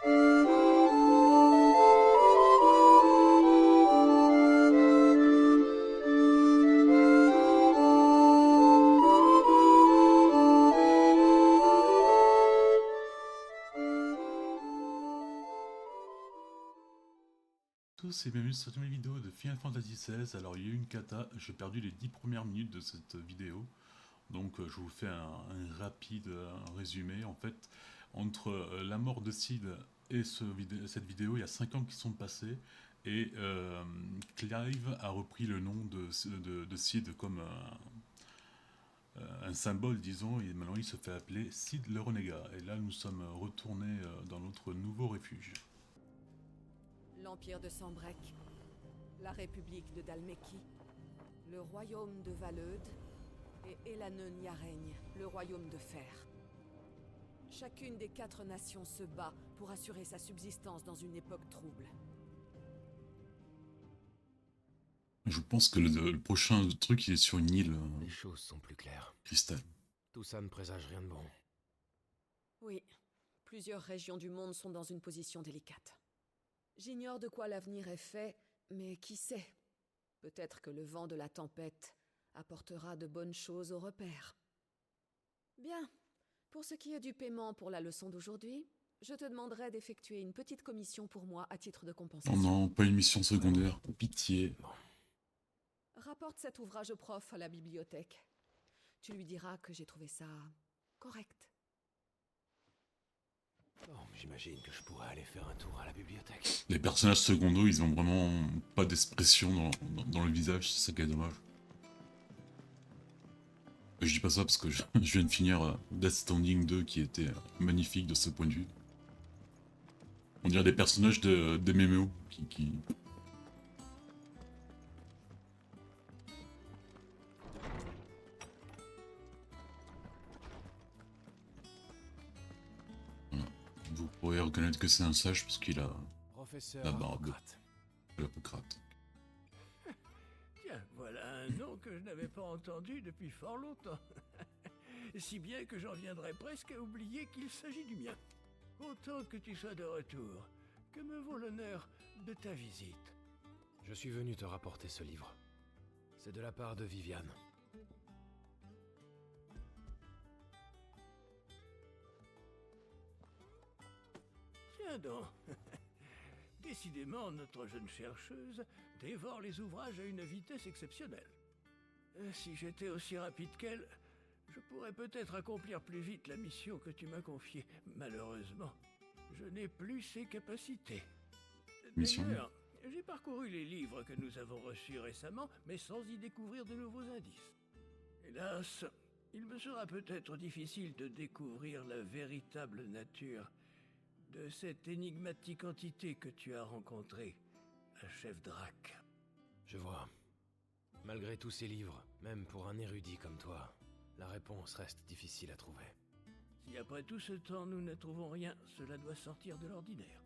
Tous et bienvenue sur cette nouvelle vidéo de Final Fantasy XVI. Alors il y a eu une cata, j'ai perdu les 10 premières minutes de cette vidéo. Donc je vous fais un rapide résumé. En fait, entre la mort de Sid et cette vidéo, il y a 5 ans qui sont passés. Et Clive a repris le nom de Sid comme un symbole, disons, et maintenant il se fait appeler Sid le Renégat. Et là nous sommes retournés dans notre nouveau refuge. L'Empire de Sanbreque, la République de Dhalmekie, le royaume de Valeud et Elanen Yaraigne, le royaume de Fer. Chacune des 4 nations se bat pour assurer sa subsistance dans une époque trouble. Je pense que le prochain truc il est sur une île Les choses sont plus claires. cristal. Tout ça ne présage rien de bon. Oui, plusieurs régions du monde sont dans une position délicate. J'ignore de quoi l'avenir est fait, mais qui sait? Peut-être que le vent de la tempête apportera de bonnes choses au repère. Bien, pour ce qui est du paiement pour la leçon d'aujourd'hui, je te demanderai d'effectuer une petite commission pour moi à titre de compensation. Oh non, pas une mission secondaire, pitié. Rapporte cet ouvrage au prof à la bibliothèque. Tu lui diras que j'ai trouvé ça correct. Bon, j'imagine que je pourrais aller faire un tour à la bibliothèque. Les personnages secondaires, ils ont vraiment pas d'expression dans le visage, c'est ça qui est dommage. Je dis pas ça parce que je viens de finir Death Stranding 2 qui était magnifique de ce point de vue. On dirait des personnages de MMO qui... Voilà. Vous pourrez reconnaître que c'est un sage parce qu'il a Professeur la barbe Hippocrate. de l'Hippocrate. Tiens, voilà un nom que je n'avais pas entendu depuis fort longtemps. Si bien que j'en viendrais presque à oublier qu'il s'agit du mien. Autant que tu sois de retour, que me vaut l'honneur de ta visite. Je suis venu te rapporter ce livre. C'est de la part de Viviane. Tiens donc. Décidément, notre jeune chercheuse dévore les ouvrages à une vitesse exceptionnelle. Si j'étais aussi rapide qu'elle, je pourrais peut-être accomplir plus vite la mission que tu m'as confiée. Malheureusement, je n'ai plus ces capacités. Mission. D'ailleurs, j'ai parcouru les livres que nous avons reçus récemment, mais sans y découvrir de nouveaux indices. Hélas, il me sera peut-être difficile de découvrir la véritable nature de cette énigmatique entité que tu as rencontrée à Chef Drac. Je vois. Malgré tous ces livres, même pour un érudit comme toi, la réponse reste difficile à trouver. Si après tout ce temps nous ne trouvons rien, cela doit sortir de l'ordinaire.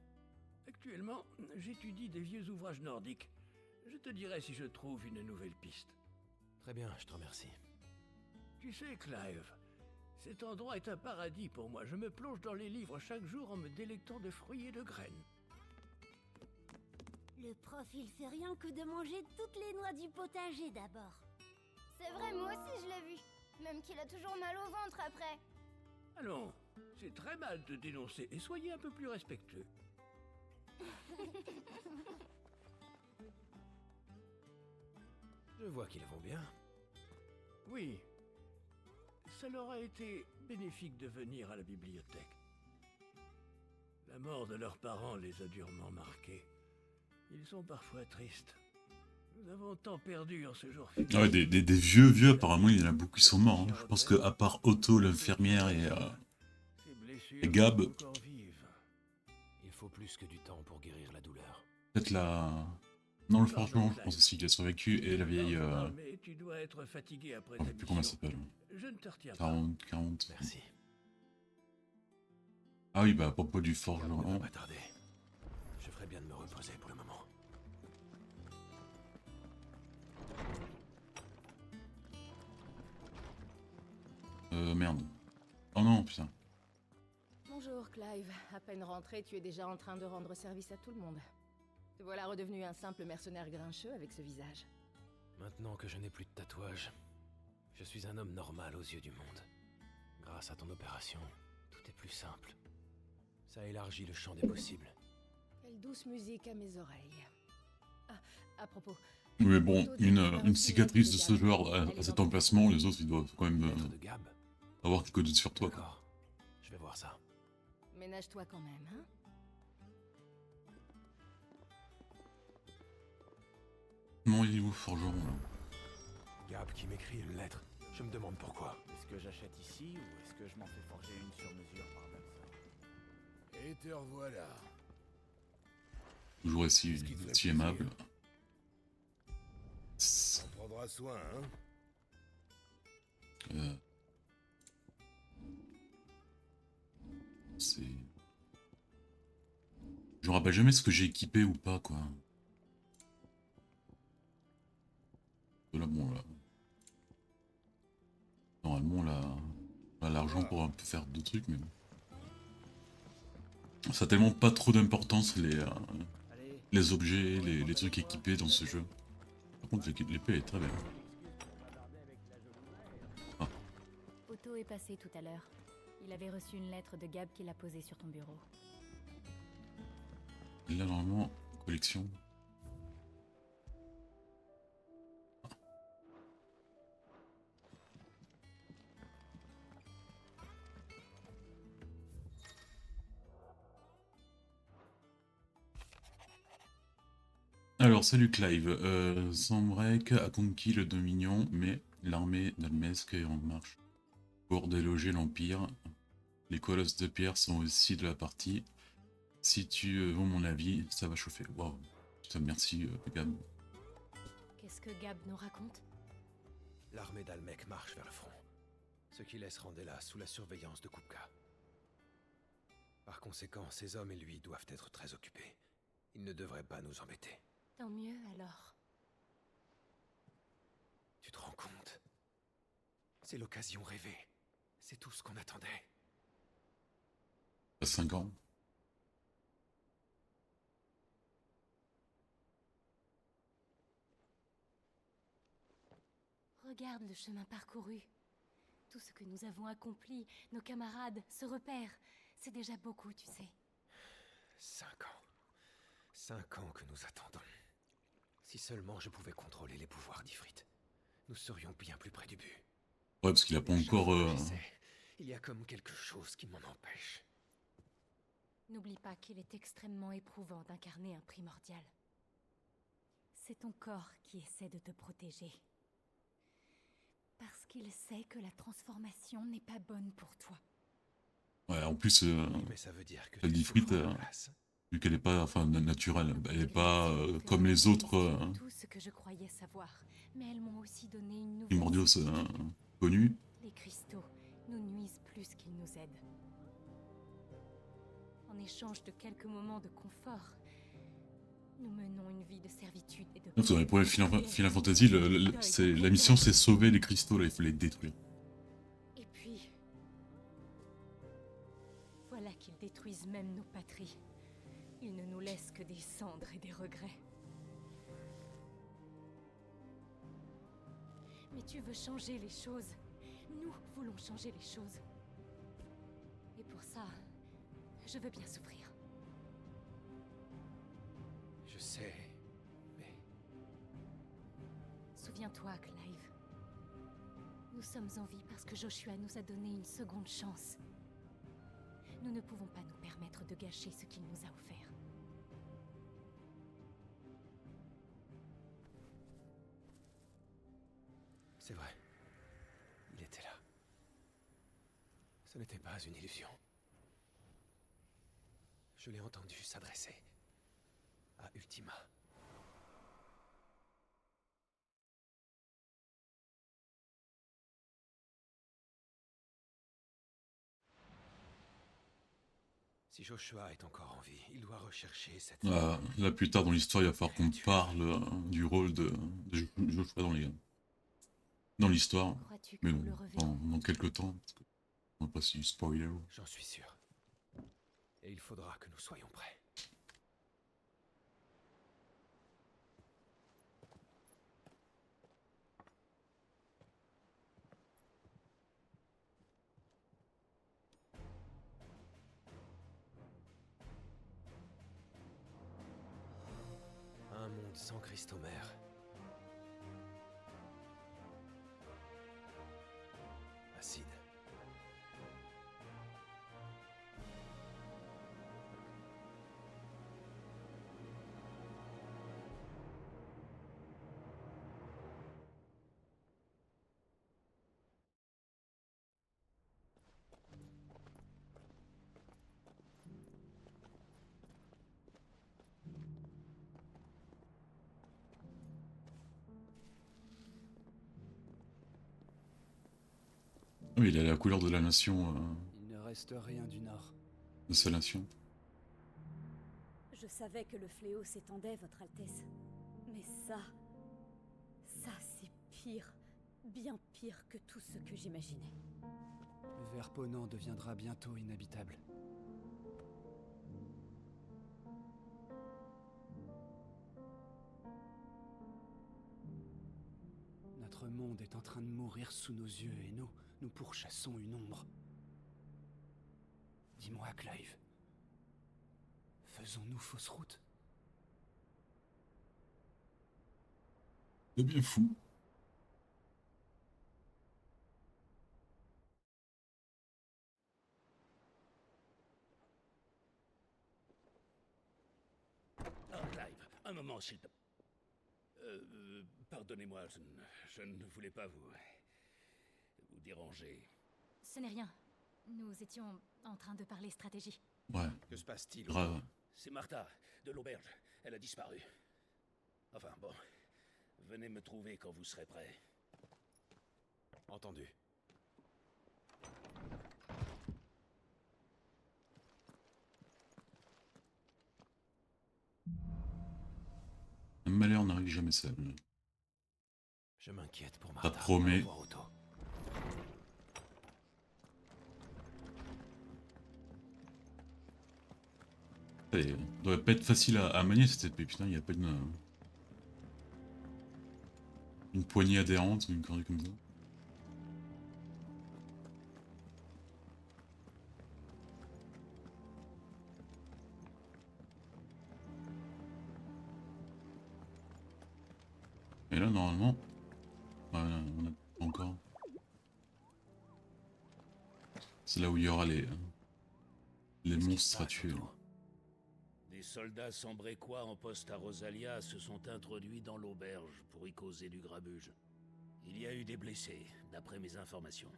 Actuellement, j'étudie des vieux ouvrages nordiques. Je te dirai si je trouve une nouvelle piste. Très bien, je te remercie. Tu sais, Clive, cet endroit est un paradis pour moi. Je me plonge dans les livres chaque jour en me délectant de fruits et de graines. Le prof, il fait rien que de manger toutes les noix du potager d'abord. C'est vrai, moi aussi je l'ai vu. Même qu'il a toujours mal au ventre après. Allons, c'est très mal de dénoncer et soyez un peu plus respectueux. Je vois qu'ils vont bien. Oui, ça leur a été bénéfique de venir à la bibliothèque. La mort de leurs parents les a durement marqués. Ils sont parfois tristes. Nous avons tant perdu en ce jour Ah ouais, des vieux, apparemment il y en a beaucoup qui sont morts. Hein. Je pense qu'à part Otto, l'infirmière Ces blessures et Gab. sont encore vives. Il faut plus que du temps pour guérir la douleur. Peut-être la... Non, le forgeron, je pense aussi qu'il a survécu, et la vieille... Mais tu dois être fatigué après Je ta sais plus comment elle mission. s'appelle. Je ne te retiens pas. 40. Merci. Ah oui, bah à propos du Gab ne va forgeron... pas tarder. Je ferais bien de me reposer pour le moment. Merde. Oh non, putain. Bonjour, Clive. À peine rentré, tu es déjà en train de rendre service à tout le monde. Te voilà redevenu un simple mercenaire grincheux avec ce visage. Maintenant que je n'ai plus de tatouage, je suis un homme normal aux yeux du monde. Grâce à ton opération, tout est plus simple. Ça élargit le champ des possibles. Quelle douce musique à mes oreilles. Ah, à propos... Mais bon, une cicatrice de ce genre à cet emplacement, les autres ils doivent quand même Lettre de Gab? avoir quelque chose sur toi. Quoi. D'accord, je vais voir ça. Ménage-toi quand même, hein? Non, il est où, forgeron là? Gab qui m'écrit une lettre. Je me demande pourquoi. Est-ce que j'achète ici ou est-ce que je m'en fais forger une sur mesure par Balsa? Et te revoilà. Toujours si aimable. On prendra soin, hein? C'est... Je me rappelle jamais ce que j'ai équipé ou pas, quoi. Là, bon, là... Normalement, là... On a l'argent pour un peu faire d'autres trucs, mais bon. Ça a tellement pas trop d'importance, les objets, les trucs équipés dans ce jeu. Par contre, l'épée est très belle. Ah. Otto est passé tout à l'heure. Il avait reçu une lettre de Gab qu'il a posée sur ton bureau. Là, normalement, collection. Alors, salut Clive. Sanbreque a conquis le Dominion, mais l'armée d'Almesque est en marche pour déloger l'Empire. Les colosses de pierre sont aussi de la partie. Si tu veux mon avis, ça va chauffer. Waouh. Putain, merci, Gab. Qu'est-ce que Gab nous raconte? L'armée d'Almec marche vers le front, ce qui laisse Randella sous la surveillance de Kupka. Par conséquent, ses hommes et lui doivent être très occupés. Ils ne devraient pas nous embêter. Tant mieux alors. Tu te rends compte? C'est l'occasion rêvée. C'est tout ce qu'on attendait. À 5 ans. Regarde le chemin parcouru. Tout ce que nous avons accompli, nos camarades, ce repère, c'est déjà beaucoup, tu sais. 5 ans. 5 ans que nous attendons. Si seulement je pouvais contrôler les pouvoirs d'Ifrit, nous serions bien plus près du but. Ouais, parce qu'il a pas encore... Il y a comme quelque chose qui m'en empêche. N'oublie pas qu'il est extrêmement éprouvant d'incarner un primordial. C'est ton corps qui essaie de te protéger. Parce qu'il sait que la transformation n'est pas bonne pour toi. Ouais, en plus, Mais ça veut dire que l'Ifrit, vu qu'elle est pas naturelle, elle est pas comme les autres Tout ce que je croyais savoir, mais elles m'ont aussi donné une nouvelle primordiaux certitude. connus. Les cristaux nous nuisent plus qu'ils nous aident. En échange de quelques moments de confort, nous menons une vie de servitude et de... Non, dans les premiers Final Fantasy, la mission c'est sauver les cristaux, là, il faut les détruire. Et puis... voilà qu'ils détruisent même nos patries. Ils ne nous laissent que des cendres et des regrets. Mais tu veux changer les choses. Nous voulons changer les choses. Et pour ça, je veux bien souffrir. Je sais, mais... Souviens-toi, Clive. Nous sommes en vie parce que Joshua nous a donné une seconde chance. Nous ne pouvons pas nous permettre de gâcher ce qu'il nous a offert. C'est vrai. Il était là. Ce n'était pas une illusion. Je l'ai entendu s'adresser à Ultima. Si Joshua est encore en vie, il doit rechercher cette... Là, plus tard dans l'histoire, il va falloir qu'on parle du rôle de Joshua dans l'histoire. Mais bon, dans quelques temps, parce que on va pas si spoiler. J'en suis sûr. Et il faudra que nous soyons prêts. Un monde sans Christomère. Acide. Oui, il a la couleur de la nation, Il ne reste rien du Nord. de sa nation. Je savais que le fléau s'étendait, Votre Altesse. Mais ça c'est pire. Bien pire que tout ce que j'imaginais. Verponant deviendra bientôt inhabitable. Notre monde est en train de mourir sous nos yeux et nous pourchassons une ombre. Dis-moi, Clive. Faisons-nous fausse route? C'est bien fou. Ah, Clive, un moment, s'il te... pardonnez-moi, je ne voulais pas vous déranger. Ce n'est rien. Nous étions en train de parler stratégie. Ouais, Que se passe-t-il? grave. C'est Martha, de l'auberge. Elle a disparu. Enfin, bon. Venez me trouver quand vous serez prêt. Entendu. Un malheur n'arrive jamais seul. Je m'inquiète pour Martha. promet. Au revoir, Otto. Ça doit pas être facile à manier cette épée, putain, il n'y a pas une poignée adhérente ou une connerie comme ça. Et là, normalement, ouais, on a pas encore. C'est là où il y aura les Qu'est-ce qui se monstres à passe, tuer. Otto? Des soldats sambrécois en poste à Rosalia se sont introduits dans l'auberge pour y causer du grabuge. Il y a eu des blessés, d'après mes informations.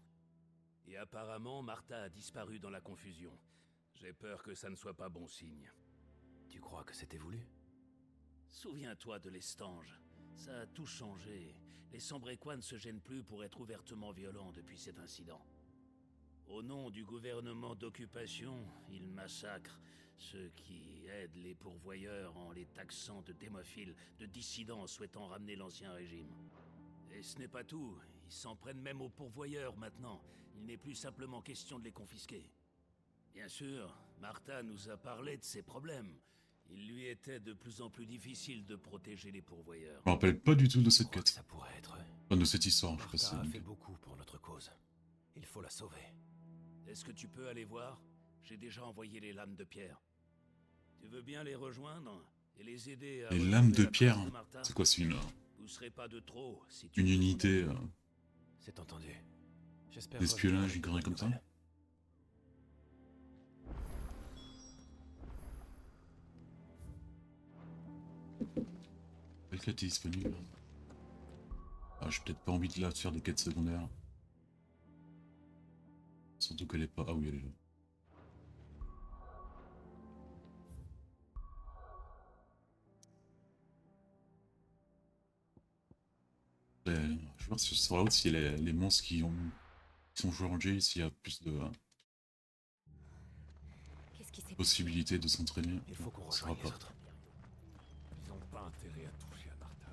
Et apparemment, Martha a disparu dans la confusion. J'ai peur que ça ne soit pas bon signe. Tu crois que c'était voulu? Souviens-toi de l'Estange. Ça a tout changé. Les Sambrécois ne se gênent plus pour être ouvertement violents depuis cet incident. Au nom du gouvernement d'occupation, ils massacrent ceux qui aident les pourvoyeurs en les taxant de démophiles, de dissidents souhaitant ramener l'ancien régime. Et ce n'est pas tout, ils s'en prennent même aux pourvoyeurs maintenant. Il n'est plus simplement question de les confisquer. Bien sûr, Martha nous a parlé de ses problèmes. Il lui était de plus en plus difficile de protéger les pourvoyeurs. Je me rappelle pas du tout de Je cette crois que quête. ça pourrait être... Enfin, de cette histoire, je sais pas si Martha a c'est... fait beaucoup pour notre cause. Il faut la sauver. Est-ce que tu peux aller voir? J'ai déjà envoyé les lames de pierre. Tu veux bien les rejoindre et les aider à... Les retrouver lames de la pierre, trace de Martha? c'est quoi, c'est Vous serez pas de trop si tu... une unité C'est entendu. J'espère... d'espionnage, revenir une avec connerie comme ça? nouvelles. Quelle quête est disponible? Ah, j'ai peut-être pas envie de là de faire des quêtes secondaires. Surtout qu'elle est pas... Ah oui, elle est là. Je vais voir sur la route s'il y a les monstres qui sont joués en J, s'il y a plus de Qu'est-ce qui s'est passé? possibilités de s'entraîner. Il faut qu'on Ça rejoigne va les pas. autres. Ils n'ont pas intérêt à toucher à Martha.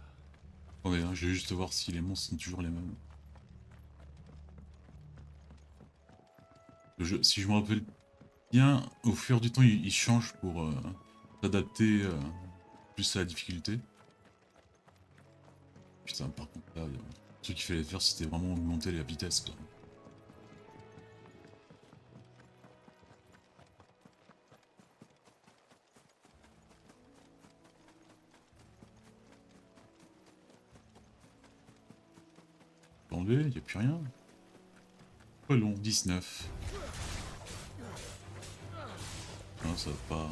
Attendez, hein, je vais juste voir si les monstres sont toujours les mêmes. Si je me rappelle bien, au fur du temps, il change pour s'adapter plus à la difficulté. Putain, par contre, là, le truc qu'il fallait faire, c'était vraiment augmenter la vitesse, quoi. Enlever, il n'y a plus rien. Pas long, 19. Non, ça va pas...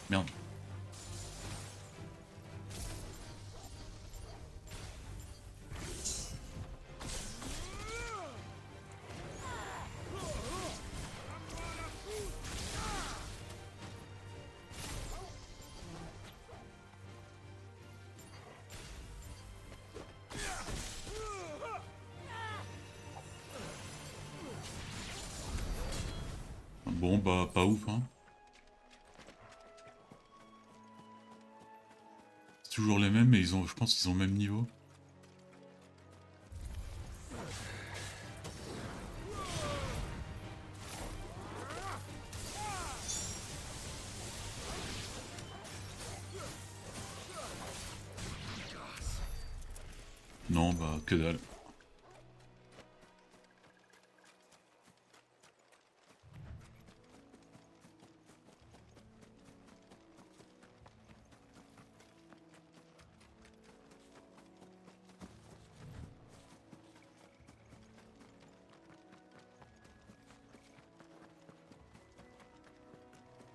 Merde. Bon, bah, pas ouf, hein. C'est toujours les mêmes, mais ils ont, je pense qu'ils ont le même niveau. Non, bah, que dalle.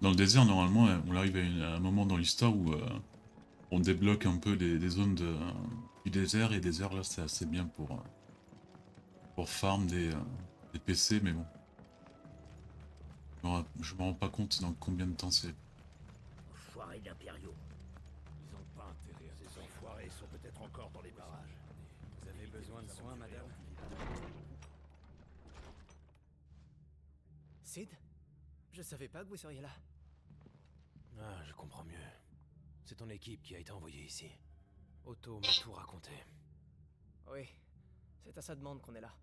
Dans le désert, normalement, on arrive à un moment dans l'histoire où on débloque un peu des zones du désert, et désert là c'est assez bien pour farm des PC, mais bon. Je me rends pas compte dans combien de temps c'est. Enfoirés d'impériaux. Ils ont pas intérêt. Ces enfoirés sont peut-être encore dans les barrages. Vous avez besoin de soins, madame? Sid? Je savais pas que vous seriez là. Ah, je comprends mieux. C'est ton équipe qui a été envoyée ici. Otto m'a tout raconté. Oui, c'est à sa demande qu'on est là.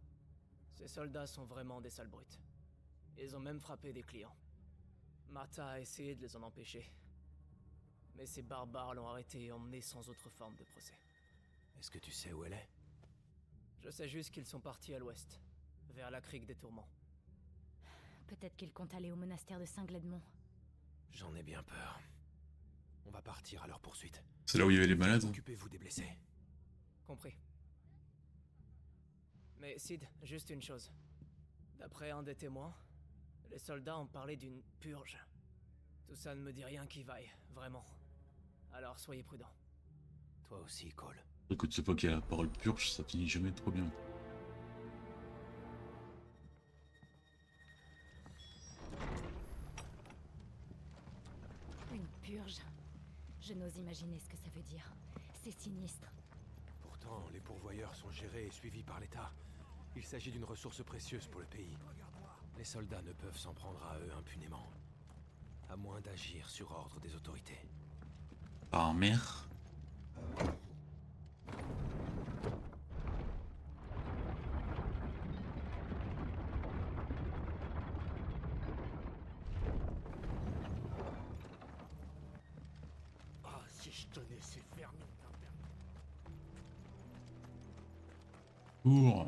Ces soldats sont vraiment des sales brutes. Ils ont même frappé des clients. Martha a essayé de les en empêcher. Mais ces barbares l'ont arrêté et emmené sans autre forme de procès. Est-ce que tu sais où elle est? Je sais juste qu'ils sont partis à l'ouest, vers la crique des tourments. Peut-être qu'ils comptent aller au monastère de Saint-Gledmont. J'en ai bien peur. On va partir à leur poursuite. C'est là où il y avait les malades. Occupez-vous des blessés. Compris. Mais Sid, juste une chose. D'après un des témoins, les soldats ont parlé d'une purge. Tout ça ne me dit rien qui vaille, vraiment. Alors soyez prudents. Toi aussi, Cole. Écoute, c'est pas qu'il y a la parole purge, ça finit jamais trop bien. Une purge. Je n'ose imaginer ce que ça veut dire. C'est sinistre. Pourtant, les pourvoyeurs sont gérés et suivis par l'État. Il s'agit d'une ressource précieuse pour le pays. Les soldats ne peuvent s'en prendre à eux impunément. À moins d'agir sur ordre des autorités. Par mer. Ah, si je tenais ces fermes. Pour...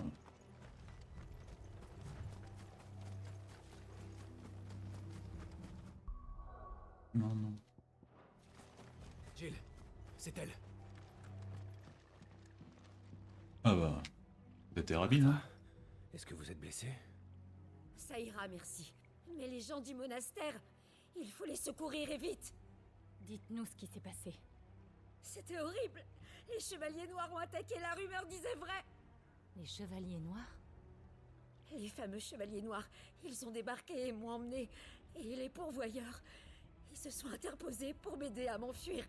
Non, non. Jill, c'est elle. Ah bah... T'étais rapide, hein? Est-ce que vous êtes blessé? Ça ira, merci. Mais les gens du monastère, il faut les secourir et vite. Dites-nous ce qui s'est passé. C'était horrible. Les chevaliers noirs ont attaqué, la rumeur disait vrai. Les chevaliers noirs? Les fameux chevaliers noirs, ils ont débarqué et m'ont emmené. Et les pourvoyeurs, ils se sont interposés pour m'aider à m'enfuir.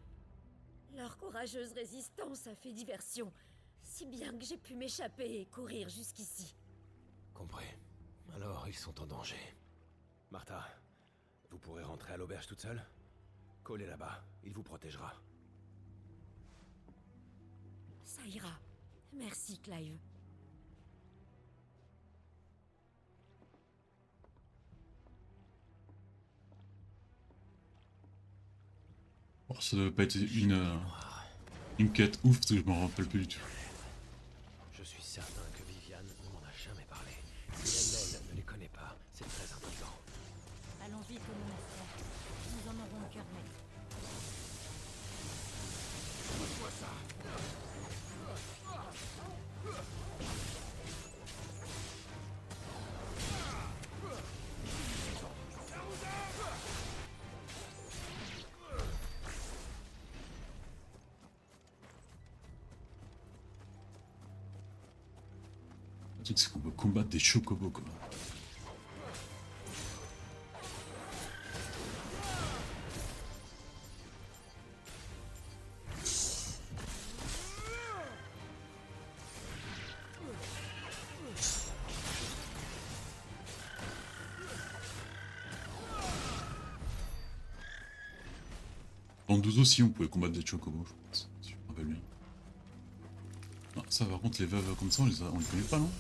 Leur courageuse résistance a fait diversion, si bien que j'ai pu m'échapper et courir jusqu'ici. Compris. Alors, ils sont en danger. Martha, vous pourrez rentrer à l'auberge toute seule? Cole est là-bas, il vous protégera. Ça ira. Merci, Clive. Oh, ça devait pas être une quête ouf, parce que je m'en rappelle plus du tout. Je suis certain que Viviane ne m'en a jamais parlé. Si elle ne les connaît pas, c'est très intriguant. Allons vite au monastère. Nous en aurons le cœur net. Vois ça. Le truc, c'est qu'on peut combattre des chocobos, quoi. Dans 12 aussi, on pouvait combattre des chocobos, je pense, si je me rappelle bien. Ah, ça, par contre, les veuves comme ça, on les connaît pas, non?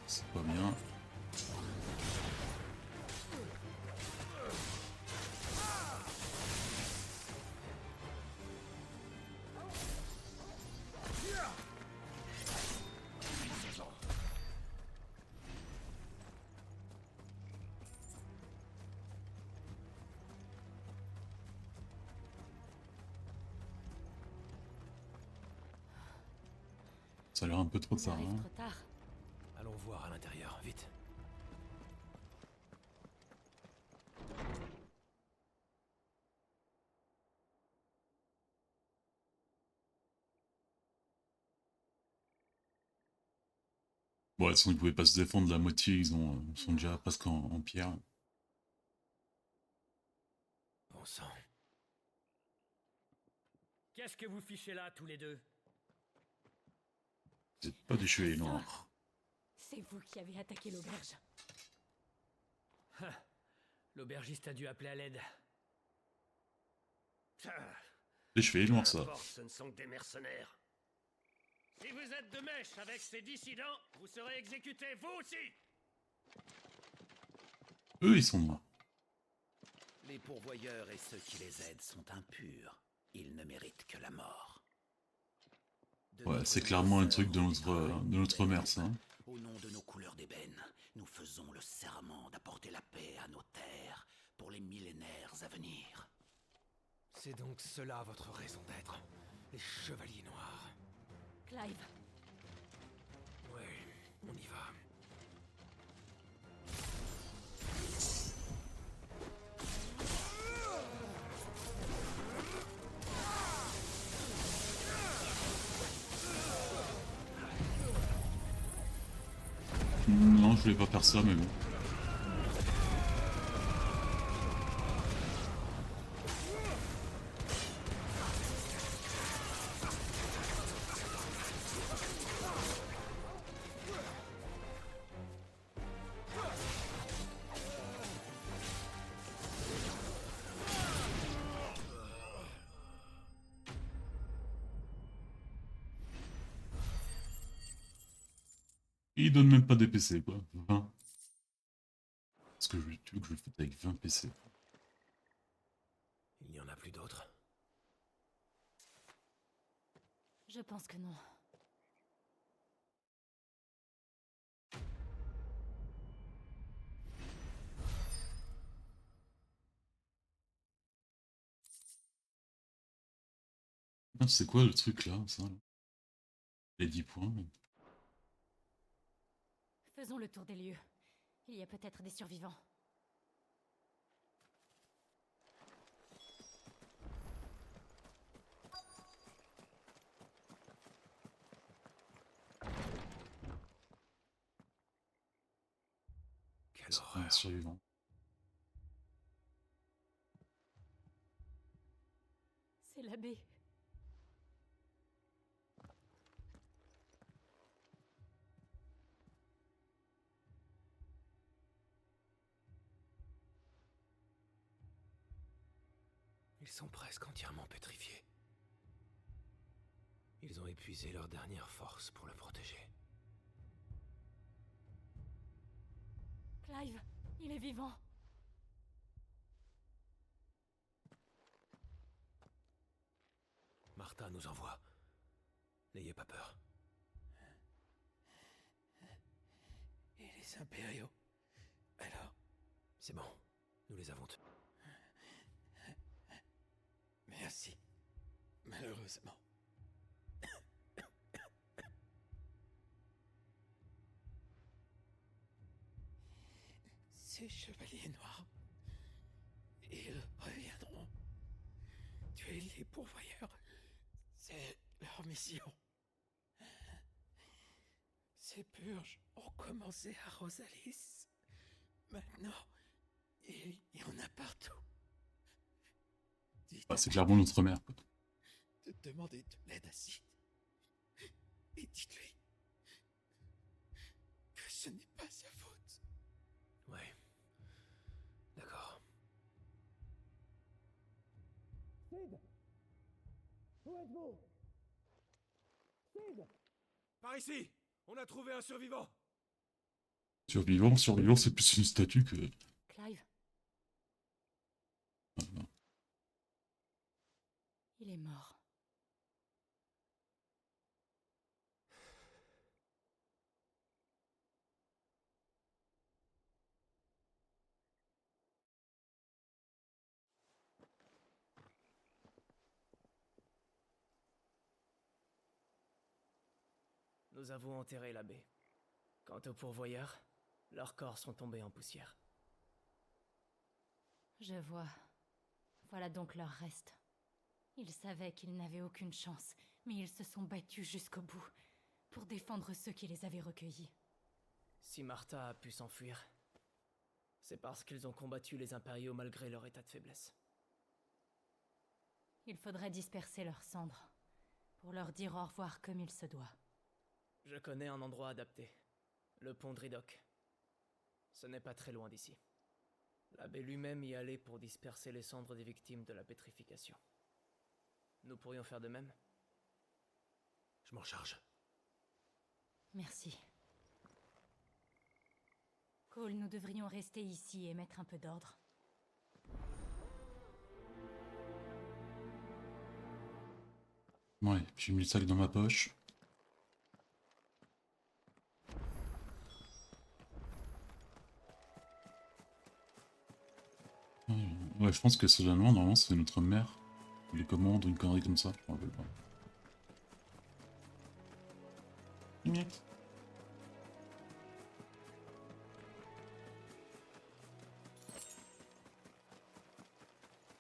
C'est pas bien. Ça a l'air un peu trop On tard, arrive hein. trop tard. Allons voir à l'intérieur, vite. Bon, de toute façon, ils pouvaient pas se défendre, la moitié, ils sont déjà presque en pierre. Bon sang. Qu'est-ce que vous fichez là, tous les deux? Vous êtes pas des chevaliers noirs. C'est vous qui avez attaqué l'auberge. L'aubergiste a dû appeler à l'aide. Les chevaliers noirs, ça. N'importe, ce ne sont que des mercenaires. Si vous êtes de mèche avec ces dissidents, vous serez exécutés, vous aussi. Eux, ils sont noirs. Les pourvoyeurs et ceux qui les aident sont impurs. Ils ne méritent que la mort. Ouais, c'est clairement un truc de notre mère, ça. Hein. Au nom de nos couleurs d'ébène, nous faisons le serment d'apporter la paix à nos terres pour les millénaires à venir. C'est donc cela votre raison d'être, les chevaliers noirs. Clive. Ouais, on y va. Non, je voulais pas faire ça, mais bon. Il donne même pas des PC, quoi. 20. Parce que tu veux que je le fasse avec 20 PC. Il n'y en a plus d'autres. Je pense que non. Ah, c'est quoi le truc là, ça là? Les 10 points. Faisons le tour des lieux. Il y a peut-être des survivants. Quelle C'est horreur. un survivant. C'est l'abbé. Ils sont presque entièrement pétrifiés. Ils ont épuisé leur dernière force pour le protéger. Clive, Il est vivant. Martha nous envoie. N'ayez pas peur. Et les impériaux? Alors? C'est bon, nous les avons tués. Merci. Malheureusement. Ces chevaliers noirs, ils reviendront. Tuer les pourvoyeurs, c'est leur mission. Ces purges ont commencé à Rosalis. Maintenant, il y en a partout. Ah, c'est clairement notre mère. Demandez de l'aide à Sid. Et dites-lui que ce n'est pas sa faute. Ouais. D'accord. Sid! Où êtes-vous? Sid! Par ici! On a trouvé un survivant! Survivant, c'est plus une statue que... Clive. Ah, non. Il est mort. Nous avons enterré l'abbé. Quant aux pourvoyeurs, leurs corps sont tombés en poussière. Je vois. Voilà donc leur reste. Ils savaient qu'ils n'avaient aucune chance, mais ils se sont battus jusqu'au bout, pour défendre ceux qui les avaient recueillis. Si Martha a pu s'enfuir, c'est parce qu'ils ont combattu les impériaux malgré leur état de faiblesse. Il faudrait disperser leurs cendres, pour leur dire au revoir comme il se doit. Je connais un endroit adapté, le pont de Ridoc. Ce n'est pas très loin d'ici. L'abbé lui-même y allait pour disperser les cendres des victimes de la pétrification. Nous pourrions faire de même? Je m'en charge. Merci. Cole, nous devrions rester ici et mettre un peu d'ordre. Ouais, j'ai mis le sac dans ma poche. Ouais, je pense que ce allemand, normalement, c'est notre mère. Les commandes ou une connerie comme ça, je me rappelle pas. Miette.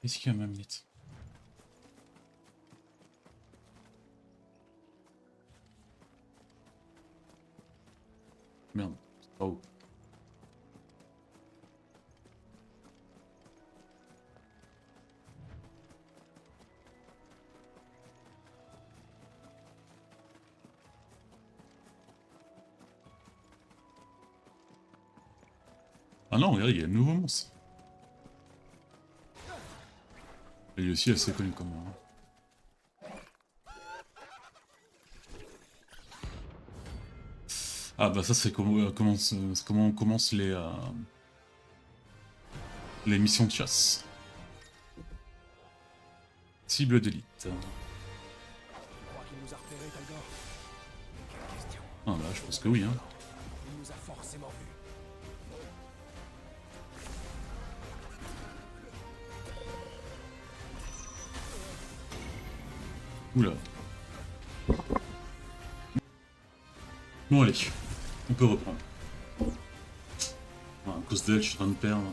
Qu'est-ce qu'il y a, ma miette? Merde. Oh. Ah non, regarde, il y a un nouveau monstre. Et lui aussi, elle s'est connue comme moi. Ah bah ça c'est comment on commence les missions de chasse. Cible d'élite. Ah bah je pense que oui hein. Il nous a forcément vus. Oula. Bon allez, on peut reprendre. Ah, à cause d'elle, je suis en train de perdre.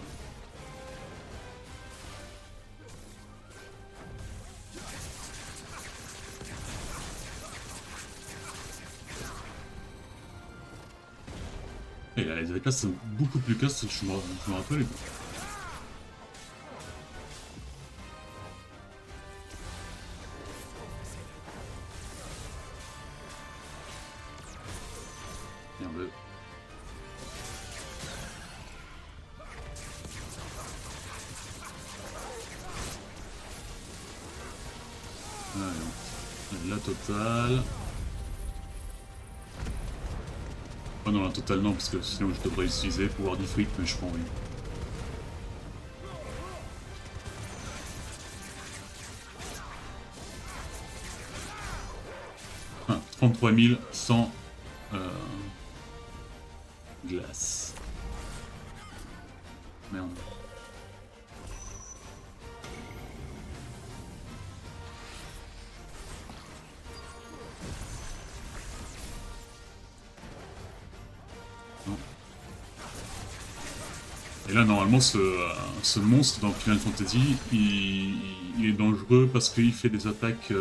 Et les attaques sont beaucoup plus casses que je me rappelle. Merde. Allez, la totale. Oh non, la totale non, parce que sinon je devrais utiliser pouvoir du fric, mais je prends rien. 33 100 glace. Merde. Non. Et là, normalement, ce monstre dans Final Fantasy, il est dangereux parce qu'il fait des attaques.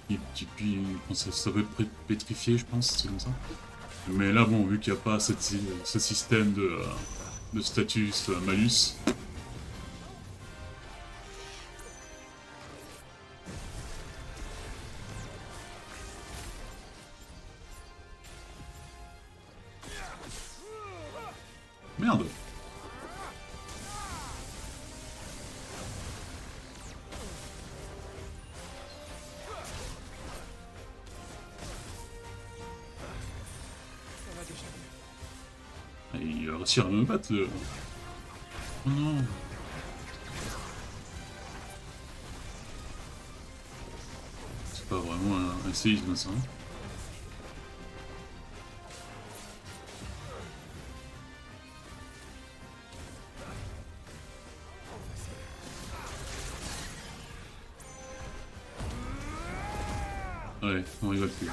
Puis ça peut être pétrifié, je pense, c'est comme ça. Mais là, bon, vu qu'il n'y a pas ce système de status malus. Merde. Il va réussir à me battre le... Oh non. C'est pas vraiment un séisme ça. Ouais, on rigole plus.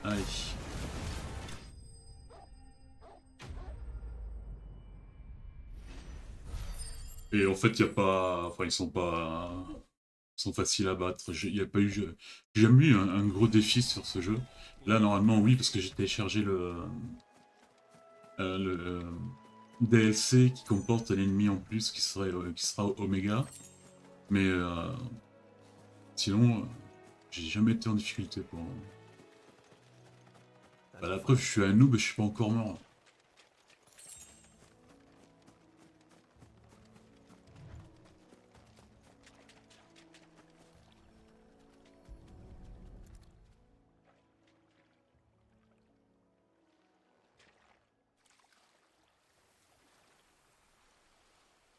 Allez. Et en fait, il y a pas... Enfin, ils sont pas... Ils sont faciles à battre. Il n'y a pas eu... J'ai jamais eu un gros défi sur ce jeu. Là, normalement, oui, parce que j'ai téléchargé le DLC qui comporte un ennemi en plus qui sera Omega. Mais sinon, j'ai jamais été en difficulté pour... Bah, la preuve, je suis un noob et je suis pas encore mort.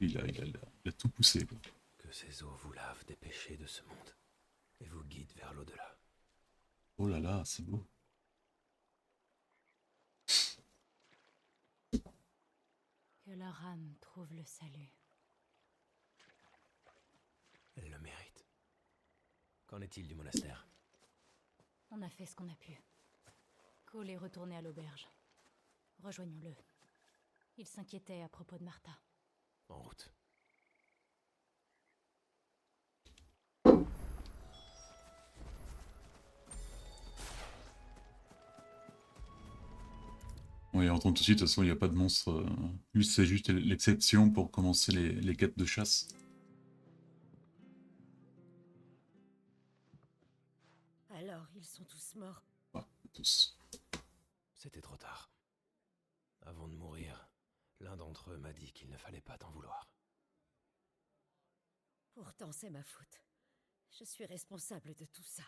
Il a tout poussé, quoi. Que ces eaux vous lavent des péchés de ce monde et vous guident vers l'au-delà. Oh là là, c'est beau. Que leur âme trouve le salut. Elle le mérite. Qu'en est-il du monastère? On a fait ce qu'on a pu. Cole est retourné à l'auberge. Rejoignons-le. Il s'inquiétait à propos de Martha. En route. Oui, on entend tout de suite, de toute façon, il n'y a pas de monstre. Lui, c'est juste l'exception pour commencer les quêtes de chasse. Alors, ils sont tous morts. Ouais, tous. C'était trop tard. Avant de mourir, l'un d'entre eux m'a dit qu'il ne fallait pas t'en vouloir. Pourtant, c'est ma faute. Je suis responsable de tout ça.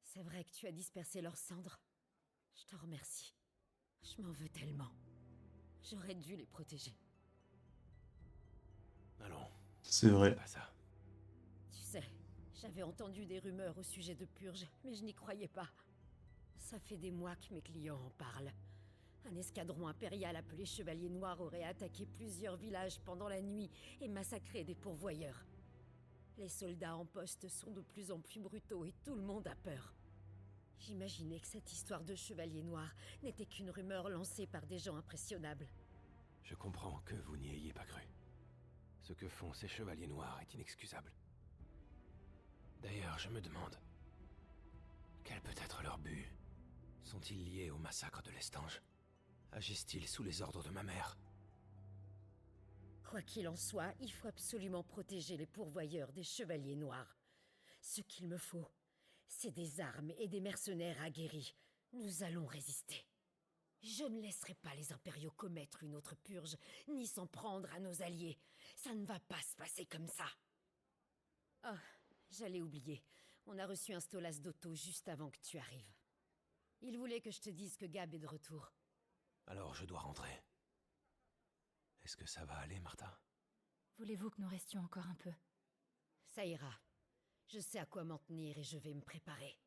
C'est vrai que tu as dispersé leurs cendres. Je te remercie. Je m'en veux tellement. J'aurais dû les protéger. Allons. C'est vrai. Pas ça. Tu sais, j'avais entendu des rumeurs au sujet de Purge, mais je n'y croyais pas. Ça fait des mois que mes clients en parlent. Un escadron impérial appelé Chevalier Noir aurait attaqué plusieurs villages pendant la nuit et massacré des pourvoyeurs. Les soldats en poste sont de plus en plus brutaux et tout le monde a peur. J'imaginais que cette histoire de Chevalier Noir n'était qu'une rumeur lancée par des gens impressionnables. Je comprends que vous n'y ayez pas cru. Ce que font ces Chevaliers Noirs est inexcusable. D'ailleurs, je me demande... Quel peut être leur but? Sont-ils liés au massacre de l'Estange? Agissent-ils sous les ordres de ma mère? Quoi qu'il en soit, il faut absolument protéger les pourvoyeurs des Chevaliers Noirs. Ce qu'il me faut, c'est des armes et des mercenaires aguerris. Nous allons résister. Je ne laisserai pas les impériaux commettre une autre purge, ni s'en prendre à nos alliés. Ça ne va pas se passer comme ça. Ah, j'allais oublier. On a reçu un Stolas d'Otto juste avant que tu arrives. Il voulait que je te dise que Gab est de retour. Alors je dois rentrer. Est-ce que ça va aller, Martha? Voulez-vous que nous restions encore un peu? Ça ira. Je sais à quoi m'en tenir et je vais me préparer.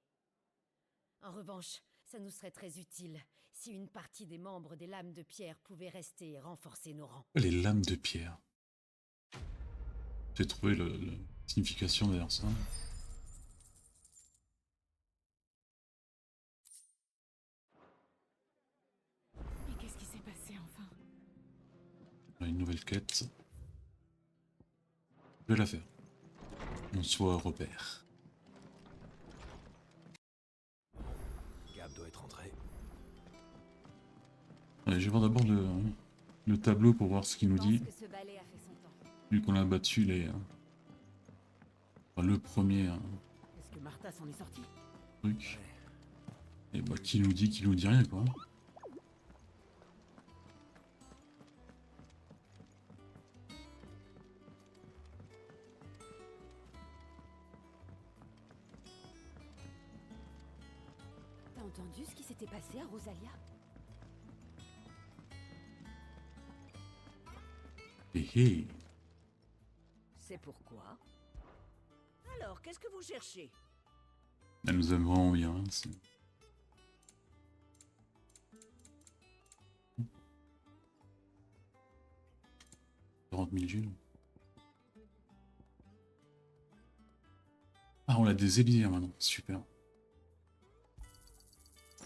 En revanche, ça nous serait très utile si une partie des membres des Lames de Pierre pouvait rester et renforcer nos rangs. Les lames de pierre. J'ai trouvé la signification derrière ça. Mais qu'est-ce qui s'est passé enfin? Une nouvelle quête. Je vais la faire. On soit repère. Gab doit être rentré. Allez, je vais voir d'abord le tableau pour voir ce qu'il nous dit. Je pense que ce balai a fait son temps. Vu qu'on a battu les... enfin, le premier Est-ce que Martha s'en est sortie? truc. Et bah qui nous dit rien quoi. T'as entendu ce qui s'était passé à Rosalia? Hé. C'est pourquoi? Alors, qu'est-ce que vous cherchez? Elle nous aime vraiment bien. Hein, c'est... 40 000 Jules. Ah, on a des élisières maintenant, super.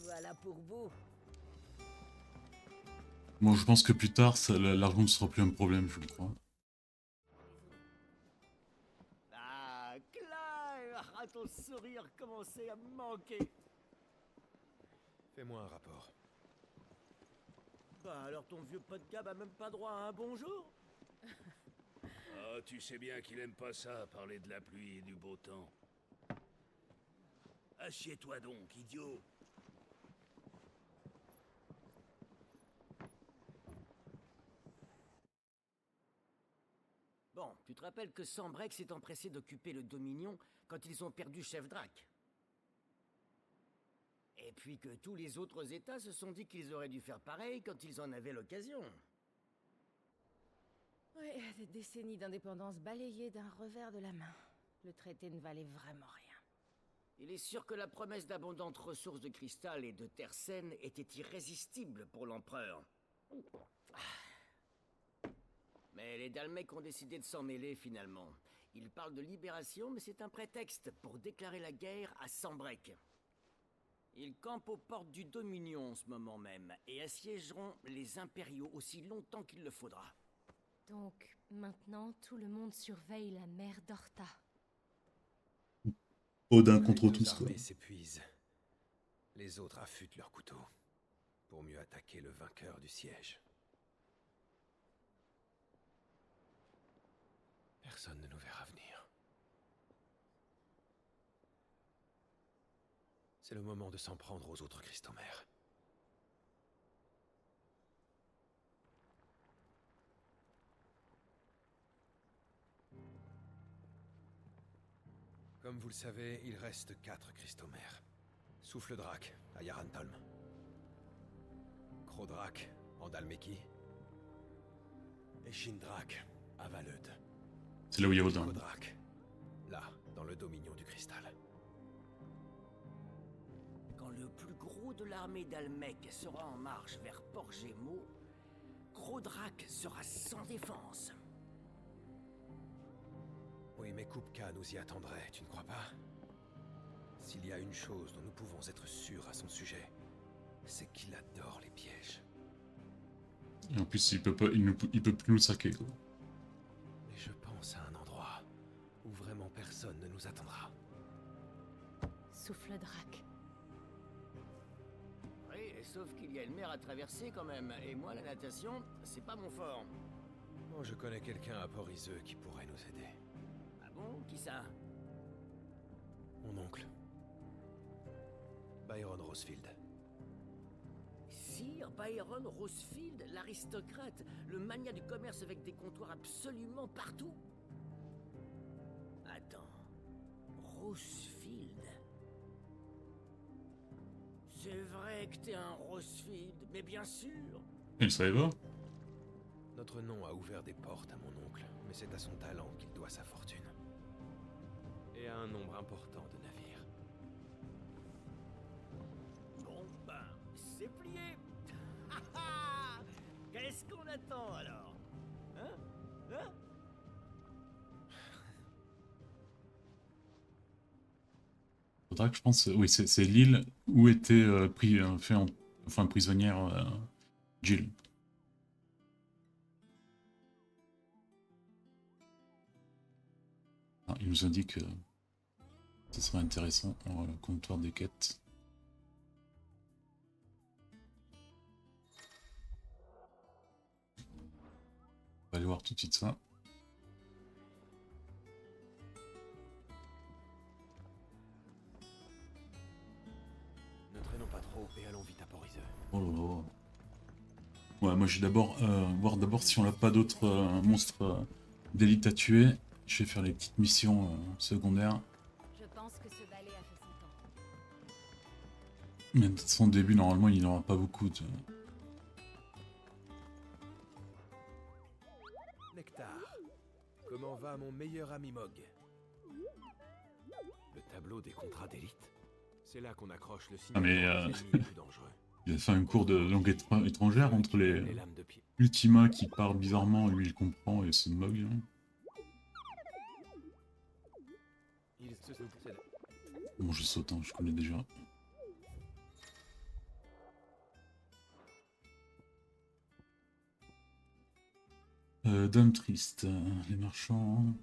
Voilà pour vous. Bon, je pense que plus tard, l'argent ne sera plus un problème, je crois. Ah, Clive! Ah, ton sourire commençait à me manquer. Fais-moi un rapport. Bah alors ton vieux pote Gab a même pas droit à un bonjour? Oh, tu sais bien qu'il aime pas ça, parler de la pluie et du beau temps. Assieds-toi donc, idiot. Bon, tu te rappelles que Sanbreque s'est empressé d'occuper le Dominion quand ils ont perdu Chef Drac. Et puis que tous les autres États se sont dit qu'ils auraient dû faire pareil quand ils en avaient l'occasion. Oui, des décennies d'indépendance balayées d'un revers de la main. Le traité ne valait vraiment rien. Il est sûr que la promesse d'abondantes ressources de cristal et de terre saine était irrésistible pour l'empereur. Mais les Dalmecs ont décidé de s'en mêler finalement. Ils parlent de libération, mais c'est un prétexte pour déclarer la guerre à Sanbreque. Ils campent aux portes du Dominion en ce moment même, et assiégeront les impériaux aussi longtemps qu'il le faudra. Donc, maintenant, tout le monde surveille la mer d'Orta. Odin contre tous, Les quoi. armées s'épuisent. Les autres affûtent leurs couteaux pour mieux attaquer le vainqueur du siège. Personne ne nous verra venir. C'est le moment de s'en prendre aux autres cristaux-mères. Comme vous le savez, il reste 4 cristaux-mères. Souffle Drac, à Yarantolm. Crodrac, en Dalmeki. Et Shindrak, à Valeude. C'est là où il y a Odin. Kodrak, là, dans le Dominion du Cristal. Quand le plus gros de l'armée d'Almec sera en marche vers Port-Gémeaux, Crodrac sera sans défense. Oui, mais Kupka nous y attendrait, tu ne crois pas? S'il y a une chose dont nous pouvons être sûrs à son sujet, c'est qu'il adore les pièges. Et en plus, il peut plus nous saquer, quoi. Mais je pense à un endroit où vraiment personne ne nous attendra. Souffle Drac. Oui, sauf qu'il y a une mer à traverser quand même, et moi la natation, c'est pas mon fort. Bon, je connais quelqu'un à Port-Iseux qui pourrait nous aider. Ah bon? Qui ça? Mon oncle. Byron Rosefield. Sir Byron Rosefield, l'aristocrate, le magnat du commerce avec des comptoirs absolument partout? Attends, Rosefield? C'est vrai que t'es un Rosefield, mais bien sûr. Il le savait pas. Notre nom a ouvert des portes à mon oncle, mais c'est à son talent qu'il doit sa fortune. Et à un nombre important de navires. Bon, ben, c'est plié. Qu'est-ce qu'on attend alors? Hein? Hein? Faudra que je pense... oui, c'est l'île où était prisonnière Jill. Ah, il nous indique que ce serait intéressant dans le comptoir des quêtes. On va aller voir tout de suite ça. Ne traînons pas trop et allons vite à Port Iseux. Oh là là. Ouais, moi je vais d'abord voir d'abord si on n'a pas d'autres monstres d'élite à tuer. Je vais faire les petites missions secondaires. Je pense que ce balai a fait son temps. Même de son début, normalement, il n'aura pas beaucoup de... Nectar, comment va mon meilleur ami Mog? Le tableau des contrats d'élite. C'est là qu'on accroche le signe Ah mais les plus dangereux. il a fait un cours de langue étrangère entre les Ultima qui parlent bizarrement, lui il comprend, et c'est Mog. Hein. Bon, je saute, hein, je connais déjà. Dame triste, les marchands.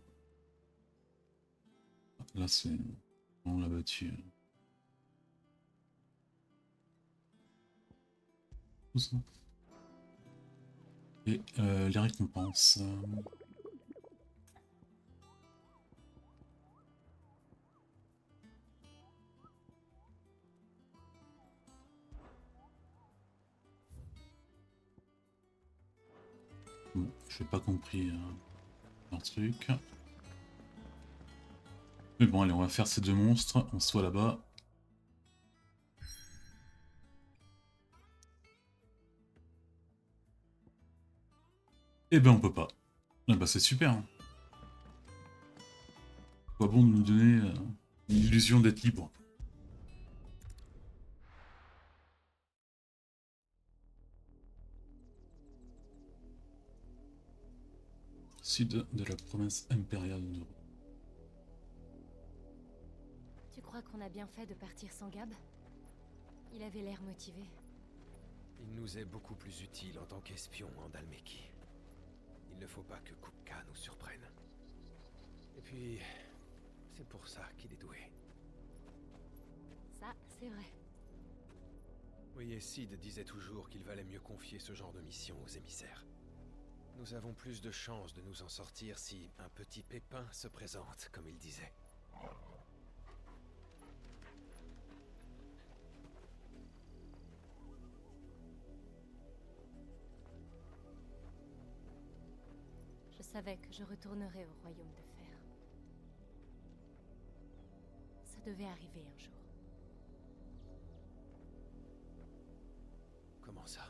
Là c'est... on l'a battu. Tout ça. Et les récompenses. Bon, j'ai pas compris leur truc. Mais bon, allez, on va faire ces deux monstres. On soit là-bas. Eh ben, on peut pas. Ah bah, c'est super. Hein. Pas bon de nous donner l'illusion d'être libre. Sud de la province impériale de... Tu crois qu'on a bien fait de partir sans Gab? Il avait l'air motivé. Il nous est beaucoup plus utile en tant qu'espion en Dhalmekie. Il ne faut pas que Kupka nous surprenne. Et puis, c'est pour ça qu'il est doué. Ça, c'est vrai. Oui, et Sid disait toujours qu'il valait mieux confier ce genre de mission aux émissaires. Nous avons plus de chances de nous en sortir si un petit pépin se présente, comme il disait. Je savais que je retournerais au royaume de fer. Ça devait arriver un jour. Comment ça?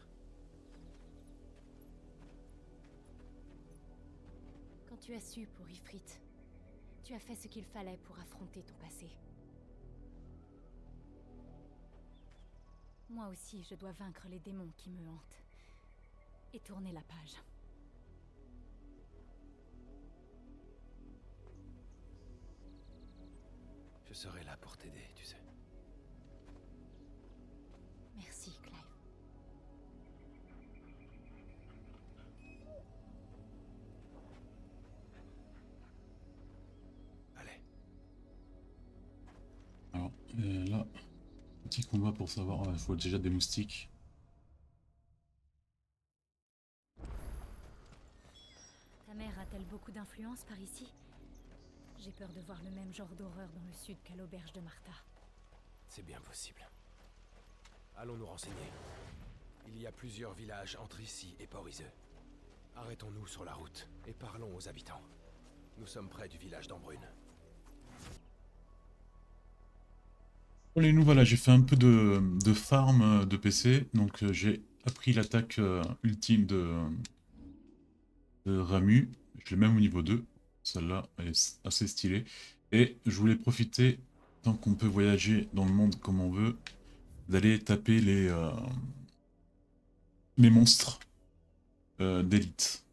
Quand tu as su pour Ifrit, tu as fait ce qu'il fallait pour affronter ton passé. Moi aussi, je dois vaincre les démons qui me hantent. Et tourner la page. Je serai là pour t'aider, tu sais. Merci, Clive. Allez. Alors, là, petit combat pour savoir, il faut déjà des moustiques. Ta mère a-t-elle beaucoup d'influence par ici? J'ai peur de voir le même genre d'horreur dans le sud qu'à l'auberge de Martha. C'est bien possible. Allons nous renseigner. Il y a plusieurs villages entre ici et Port Iseux. Arrêtons-nous sur la route et parlons aux habitants. Nous sommes près du village d'Embrune. Allez, nous voilà, j'ai fait un peu de farm de PC, donc j'ai appris l'attaque ultime Ramu, je l'ai même au niveau 2. Celle-là, elle est assez stylée. Et je voulais profiter, tant qu'on peut voyager dans le monde comme on veut, d'aller taper les monstres d'élite.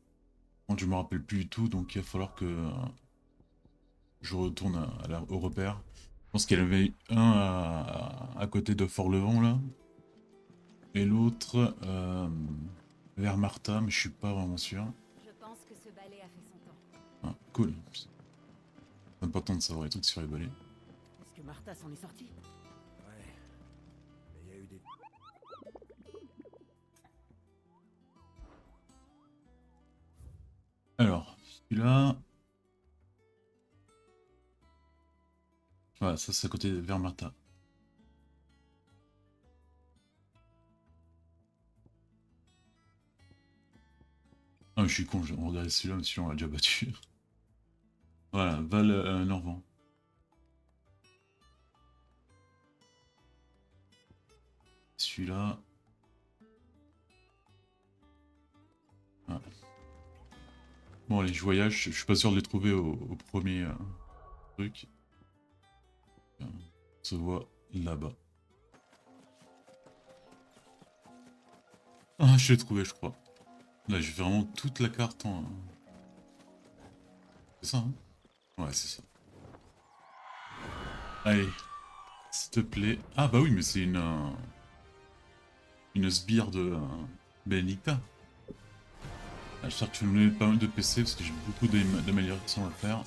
Je me rappelle plus du tout, donc il va falloir que je retourne au repère. Je pense qu'il y en avait un à côté de Fort-Levant, là. Et l'autre vers Martha, mais je suis pas vraiment sûr. Je pense que ce balai a fait son temps. Ah, cool. C'est important de savoir les trucs sur les balais. Est-ce que Martha s'en est sortie? Ouais. Mais il y a eu des... Alors, celui-là... Voilà, ça c'est à côté vers Martha. Ah mais je suis con, on regarde celui-là, mais celui-là on l'a déjà battu. Voilà, Val Norvent. Celui-là... Ah. Bon allez, je voyage, je suis pas sûr de les trouver au premier truc. On se voit là-bas. Ah, je l'ai trouvé, je crois. Là, j'ai vraiment toute la carte en... C'est ça, hein? Ouais, c'est ça. Allez, s'il te plaît. Ah bah oui, mais c'est une sbire de Benedicta. J'espère que tu vas me donner pas mal de PC, parce que j'ai beaucoup d'améliorations à faire.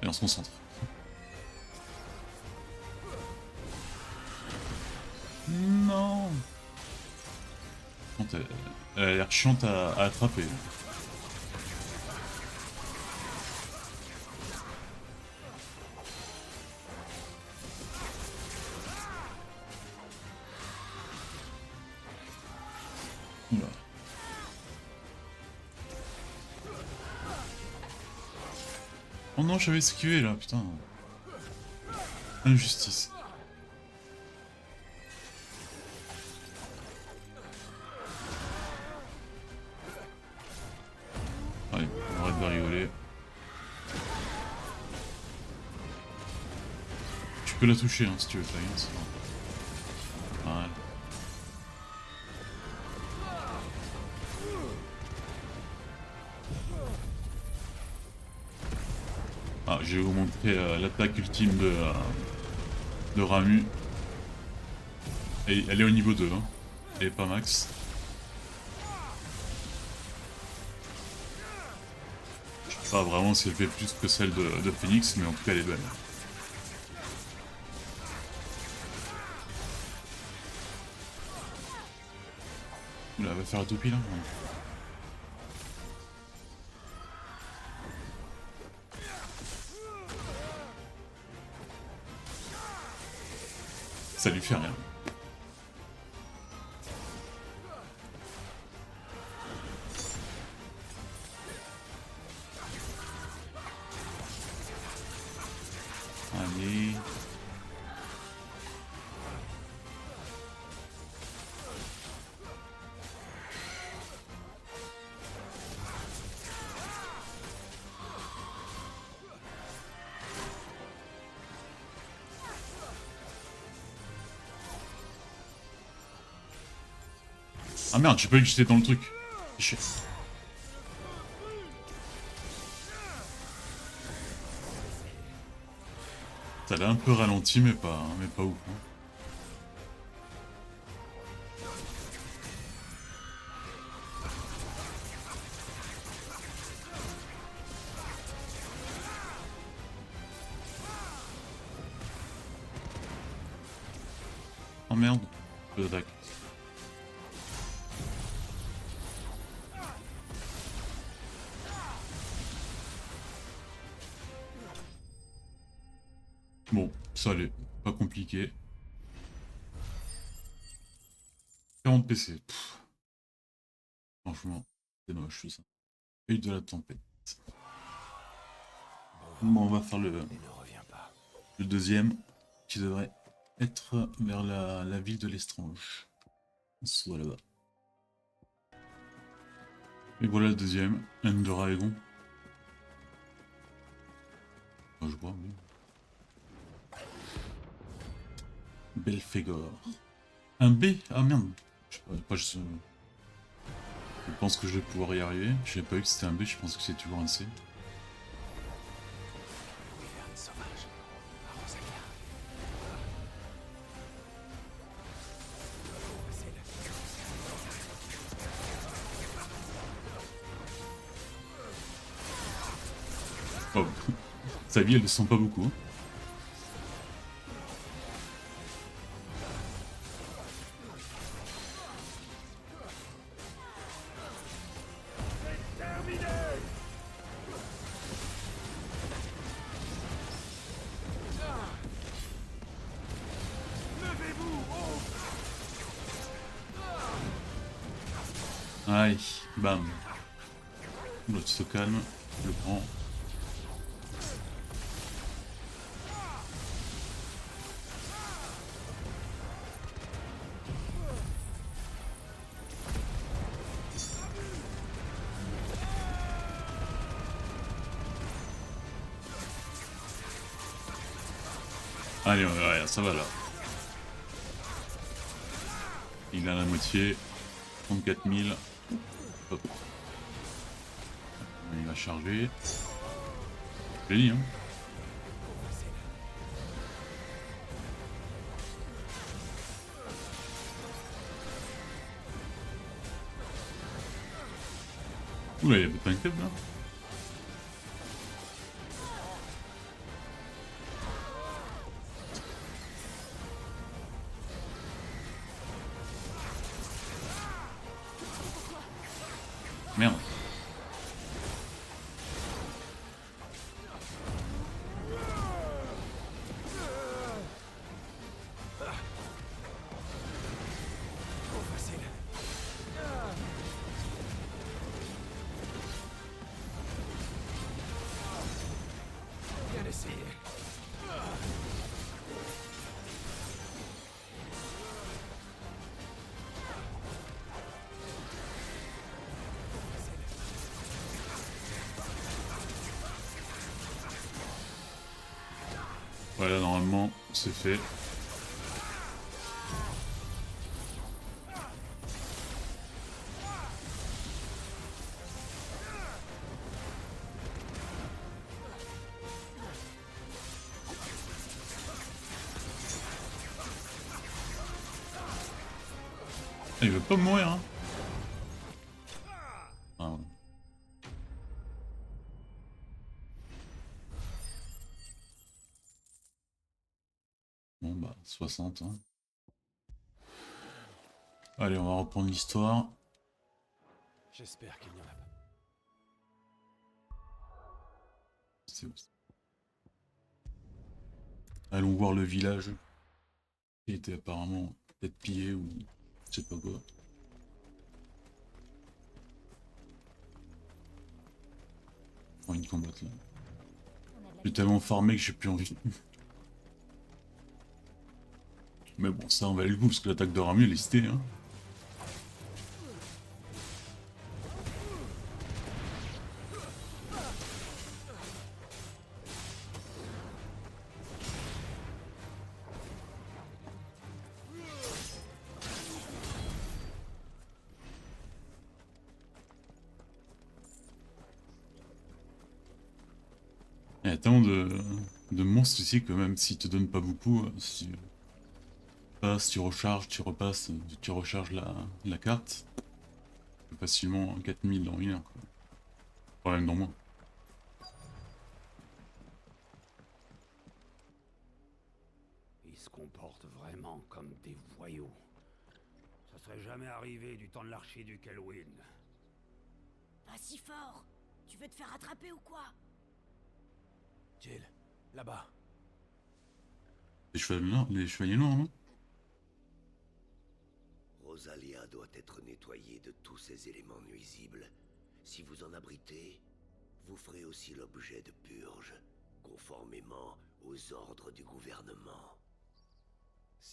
Et on se concentre. Non. Elle a l'air chiante à attraper. Oula. Oh non, j'avais esquivé là, putain. Injustice. Allez, on arrête de rigoler. Tu peux la toucher hein, si tu veux, Flying. Voilà. Ah, je vais vous montrer l'attaque ultime de Ramu. Et elle est au niveau 2, hein. Elle est pas max. Je sais pas vraiment si elle fait plus que celle de Phoenix, mais en tout cas elle est belle. Là, elle va faire la toupie là. Ça lui fait rien. Allez. Ah merde, j'ai pas eu que j'étais dans le truc. Chier. Ça l'a un peu ralenti, mais pas ouf. Hein. Oh merde, peu d'attaque. Bon, ça allait, pas compliqué. 40 PC. Pff. Franchement, c'est moche tout ça. Et de la tempête. Bon, on va faire le deuxième. qui devrait être vers la ville de l'Estrange. Soit là-bas. Et voilà le deuxième, Endragon. Oh, je vois, oui. Belphégor. Un B? Ah merde. Je pense que je vais pouvoir y arriver. Je savais pas eu que c'était un B, je pense que c'est toujours un C. Oh, sa vie elle ne sent pas beaucoup. Aïe, bam. L'autre se calme, je le prends. Allez, ouais, ça va là. Il a la moitié. 34 000. Hop. Il va charger. Je l'ai dit, hein. Oula, il y a pas de club là. Merde. Bien essayé. Voilà, normalement, c'est fait. Il veut pas mourir, hein. Ah ouais. Bon bah, 60, hein. Allez, on va reprendre l'histoire. J'espère qu'il n'y en a pas. C'est où ça? Allons voir le village. Qui était apparemment peut-être pillé ou je sais pas quoi. J'ai envie de combattre là. J'ai tellement farmé que j'ai plus envie. Mais bon, ça on va aller le coup parce que l'attaque de Ramu elle est citée, hein. Il y a tellement de monstres ici que même s'ils te donnent pas beaucoup, si tu passes, tu recharges, tu repasses, tu recharges la carte, tu peux facilement 4000 dans une heure, quoi. Problème dans moi. Ils se comportent vraiment comme des voyous. Ça serait jamais arrivé du temps de l'archiduc Elwyn. Pas si fort. Tu veux te faire attraper ou quoi? Jill, là-bas. Les chevaliers noirs, non? Rosalia doit être nettoyée de tous ces éléments nuisibles. Si vous en abritez, vous ferez aussi l'objet de purges, conformément aux ordres du gouvernement.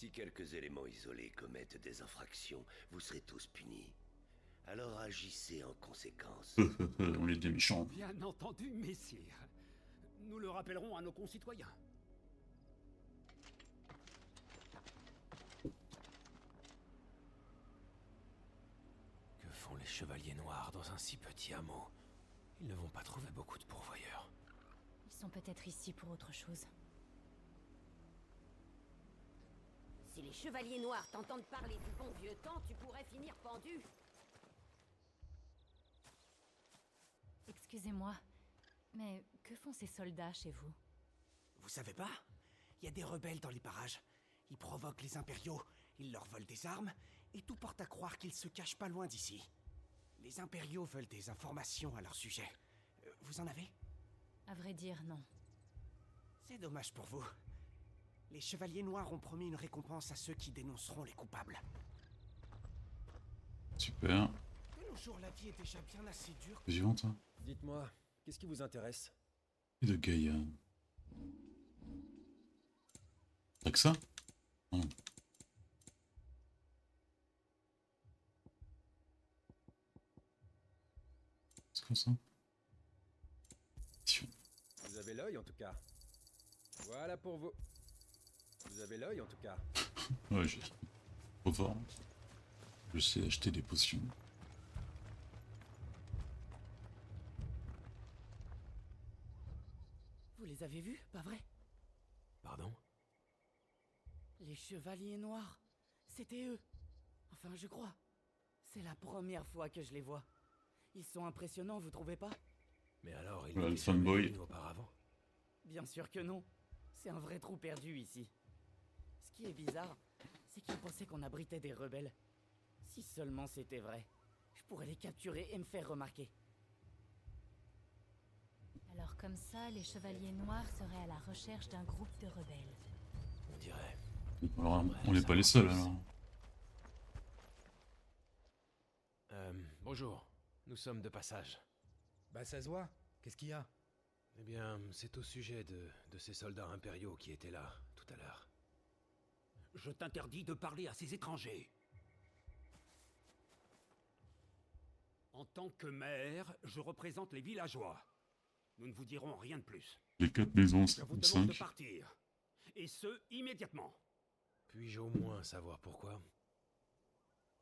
Si quelques éléments isolés commettent des infractions, vous serez tous punis. Alors agissez en conséquence. On est des méchants. Bien entendu, messire. Nous le rappellerons à nos concitoyens. Que font les chevaliers noirs dans un si petit hameau? Ils ne vont pas trouver beaucoup de pourvoyeurs. Ils sont peut-être ici pour autre chose. Si les chevaliers noirs t'entendent parler du bon vieux temps, tu pourrais finir pendu. Excusez-moi, mais que font ces soldats chez vous? Vous savez pas? Il y a des rebelles dans les parages. Ils provoquent les impériaux, ils leur volent des armes, et tout porte à croire qu'ils se cachent pas loin d'ici. Les impériaux veulent des informations à leur sujet. Vous en avez? À vrai dire, non. C'est dommage pour vous. Les chevaliers noirs ont promis une récompense à ceux qui dénonceront les coupables. Super. De nos jours, la vie est déjà bien assez dure. Suivante. Hein. Dites-moi, qu'est-ce qui vous intéresse? Et de Gaïa. T'as que ça? Non. C'est quoi ça? Vous avez l'œil en tout cas. Voilà pour vous. Vous avez l'œil en tout cas. Ouais, j'ai trop fort. Je sais acheter des potions. Vous les avez vus, pas vrai? Pardon? Les chevaliers noirs. C'était eux. Enfin, je crois. C'est la première fois que je les vois. Ils sont impressionnants, vous trouvez pas? Mais alors, il le était fanboy. venu auparavant. Bien sûr que non. C'est un vrai trou perdu ici. Ce qui est bizarre, c'est qu'ils pensaient qu'on abritait des rebelles. Si seulement c'était vrai, je pourrais les capturer et me faire remarquer. Alors comme ça, les chevaliers noirs seraient à la recherche d'un groupe de rebelles. On dirait. Alors, on n'est pas les seuls alors. Bonjour. Nous sommes de passage. Bah ça se voit. Qu'est-ce qu'il y a? Eh bien, c'est au sujet de ces soldats impériaux qui étaient là, tout à l'heure. Je t'interdis de parler à ces étrangers. En tant que maire, je représente les villageois. Nous ne vous dirons rien de plus. Les 4 maisons, Je vous ou demande de 5. partir. Et ce, immédiatement. Puis-je au moins savoir pourquoi?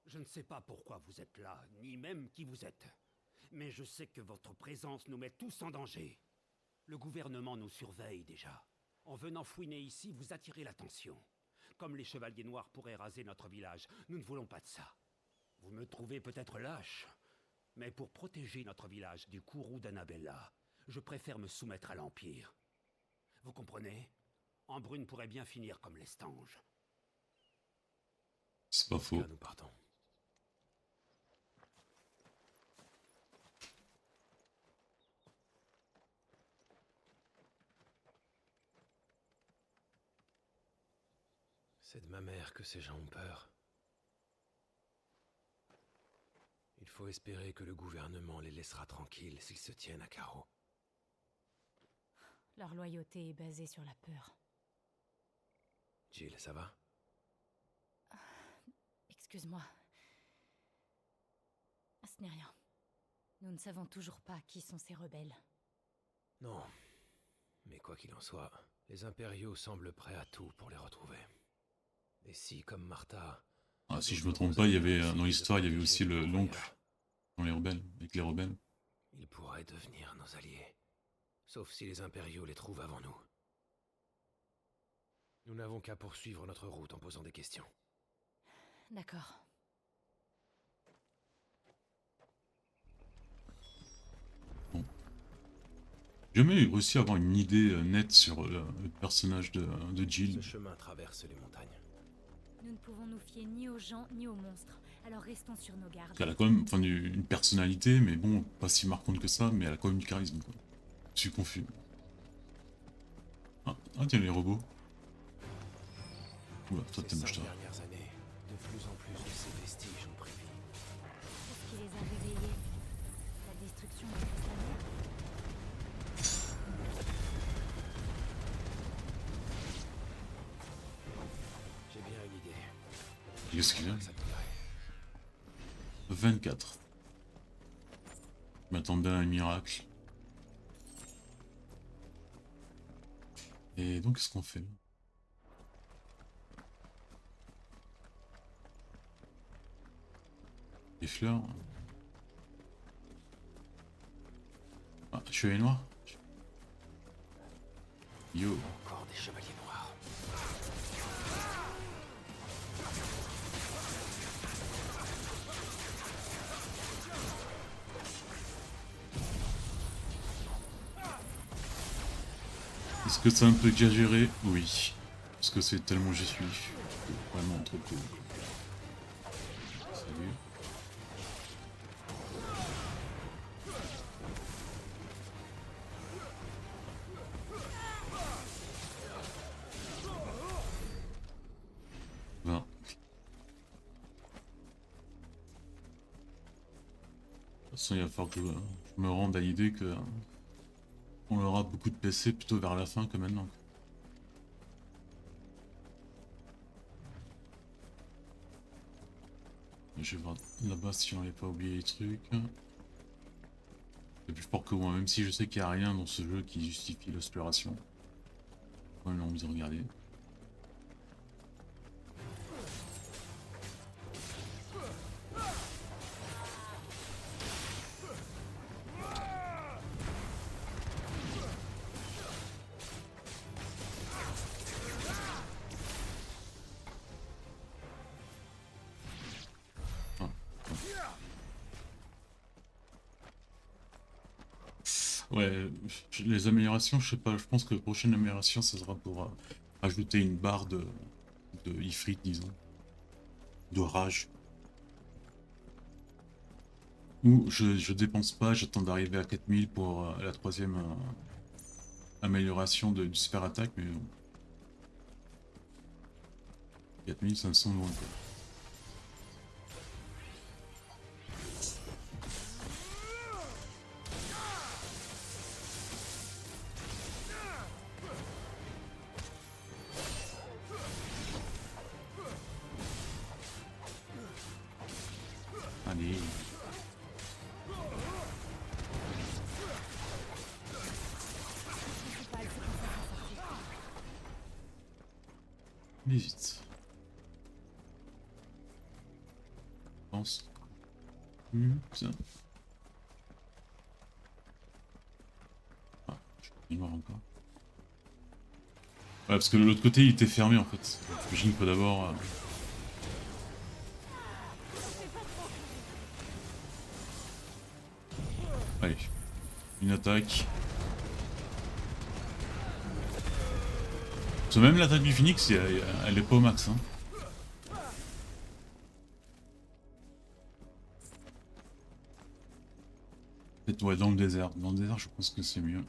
Je ne sais pas pourquoi vous êtes là, ni même qui vous êtes. Mais je sais que votre présence nous met tous en danger. Le gouvernement nous surveille déjà. En venant fouiner ici, vous attirez l'attention. Comme les chevaliers noirs pourraient raser notre village, nous ne voulons pas de ça. Vous me trouvez peut-être lâche, mais pour protéger notre village du courroux d'Annabella, je préfère me soumettre à l'Empire. Vous comprenez? Embrune pourrait bien finir comme l'Estange. C'est pas faux. Nous partons. C'est de ma mère que ces gens ont peur. Il faut espérer que le gouvernement les laissera tranquilles s'ils se tiennent à carreau. Leur loyauté est basée sur la peur. Jill, ça va? Excuse-moi. Ce n'est rien. Nous ne savons toujours pas qui sont ces rebelles. Non. Mais quoi qu'il en soit, les impériaux semblent prêts à tout pour les retrouver. Et si, comme Martha... Ah, si je me trompe pas, il y avait dans l'histoire, il y avait aussi l'oncle dans les rebelles, avec les rebelles. Ils pourraient devenir nos alliés. Sauf si les impériaux les trouvent avant nous. Nous n'avons qu'à poursuivre notre route en posant des questions. D'accord. J'ai jamais réussi à avoir une idée nette sur le personnage de Jill. Ce chemin traverse les montagnes. Nous ne pouvons nous fier ni aux gens ni aux monstres, alors restons sur nos gardes. Elle a quand même une personnalité, mais bon, pas si marquante que ça, mais elle a quand même du charisme, quoi. Je suis confus. Ah tiens, les robots. Oula, toi t'es moche, toi. Ces dernières années, de plus en plus de ces vestiges ont pris vie. Qu'est-ce qui les a réveillés? La destruction de Castaner? J'ai bien une Qu'est-ce qu'il y a? 24. Je m'attendais à un miracle. Et donc, qu'est-ce qu'on fait? Des fleurs. Ah, chevalier noir. Yo. Encore des chevaliers noirs. Est-ce que c'est un peu exagéré? Oui. Parce que c'est tellement j'y suis. Vraiment trop cool. Salut. Ben. De toute façon, il va falloir que je me rende à l'idée que on aura beaucoup de PC plutôt vers la fin que maintenant. Je vais voir là-bas si on n'avait pas oublié les trucs. C'est plus fort que moi, même si je sais qu'il n'y a rien dans ce jeu qui justifie l'exploration. Ouais, j'ai envie de regarder. Ouais, les améliorations, je sais pas, je pense que la prochaine amélioration, ça sera pour ajouter une barre de Ifrit, disons. De rage. Ou je dépense pas, j'attends d'arriver à 4000 pour la troisième amélioration du super attaque, mais 4000 ça me semble loin quoi. Allez. Mais vite. Je pense. Bien. Ah, je vais voir encore. Ouais, parce que de l'autre côté il était fermé en fait. J'imagine que d'abord. Allez, une attaque. Parce que même l'attaque du Phoenix, elle est pas au max. Hein. Peut-être ouais, dans le désert. Dans le désert, je pense que c'est mieux.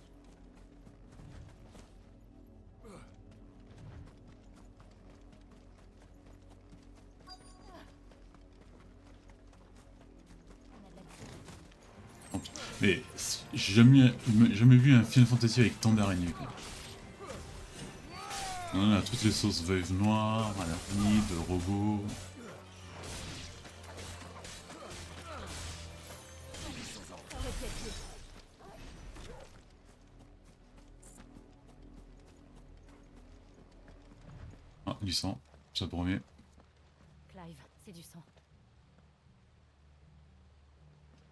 Mais j'ai jamais vu un Final Fantasy avec tant d'araignées quoi. On a toutes les sauces veuves noires, araignées, de robots. Ah, du sang, ça promet. Clive, c'est du sang.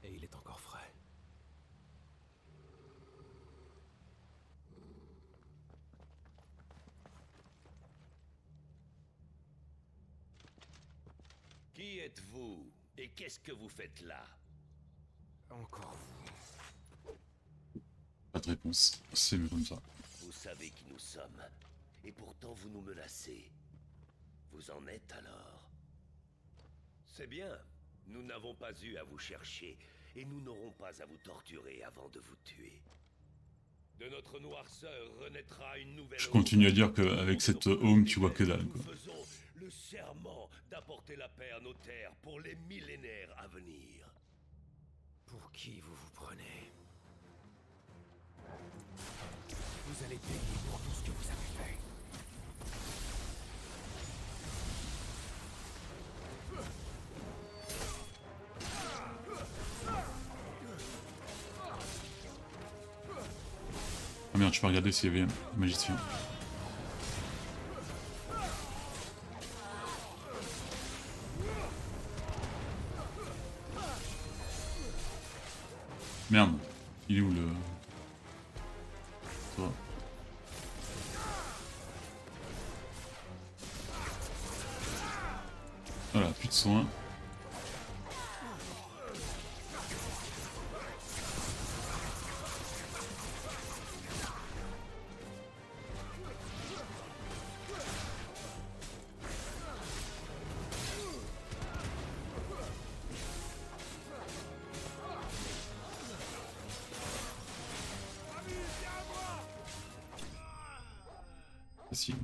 Et il est encore frais. Qui êtes-vous? Et qu'est-ce que vous faites là? Encore vous. Pas de réponse, c'est mieux comme ça. Vous savez qui nous sommes. Et pourtant vous nous menacez. Vous en êtes alors? C'est bien. Nous n'avons pas eu à vous chercher. Et nous n'aurons pas à vous torturer avant de vous tuer. De notre noirceur renaîtra une nouvelle... Je continue à dire qu'avec cette home, tu vois que dalle quoi. Nous faisons le serment d'apporter la paix à nos terres pour les millénaires à venir. Pour qui vous vous prenez? Vous allez payer pour tout ce que vous avez fait. Regarde, je peux regarder s'il y avait un magicien. Merde, il est où le... Toi. Voilà, plus de soins. Facile.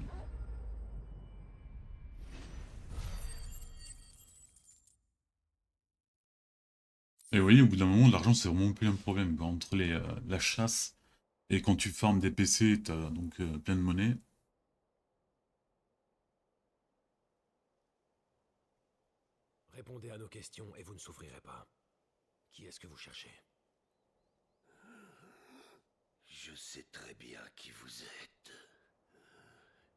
Et oui, au bout d'un moment, l'argent c'est vraiment plus un problème. Quoi. Entre la chasse et quand tu farmes des PC, t'as donc plein de monnaie. Répondez à nos questions et vous ne souffrirez pas. Qui est-ce que vous cherchez? Je sais très bien qui vous êtes.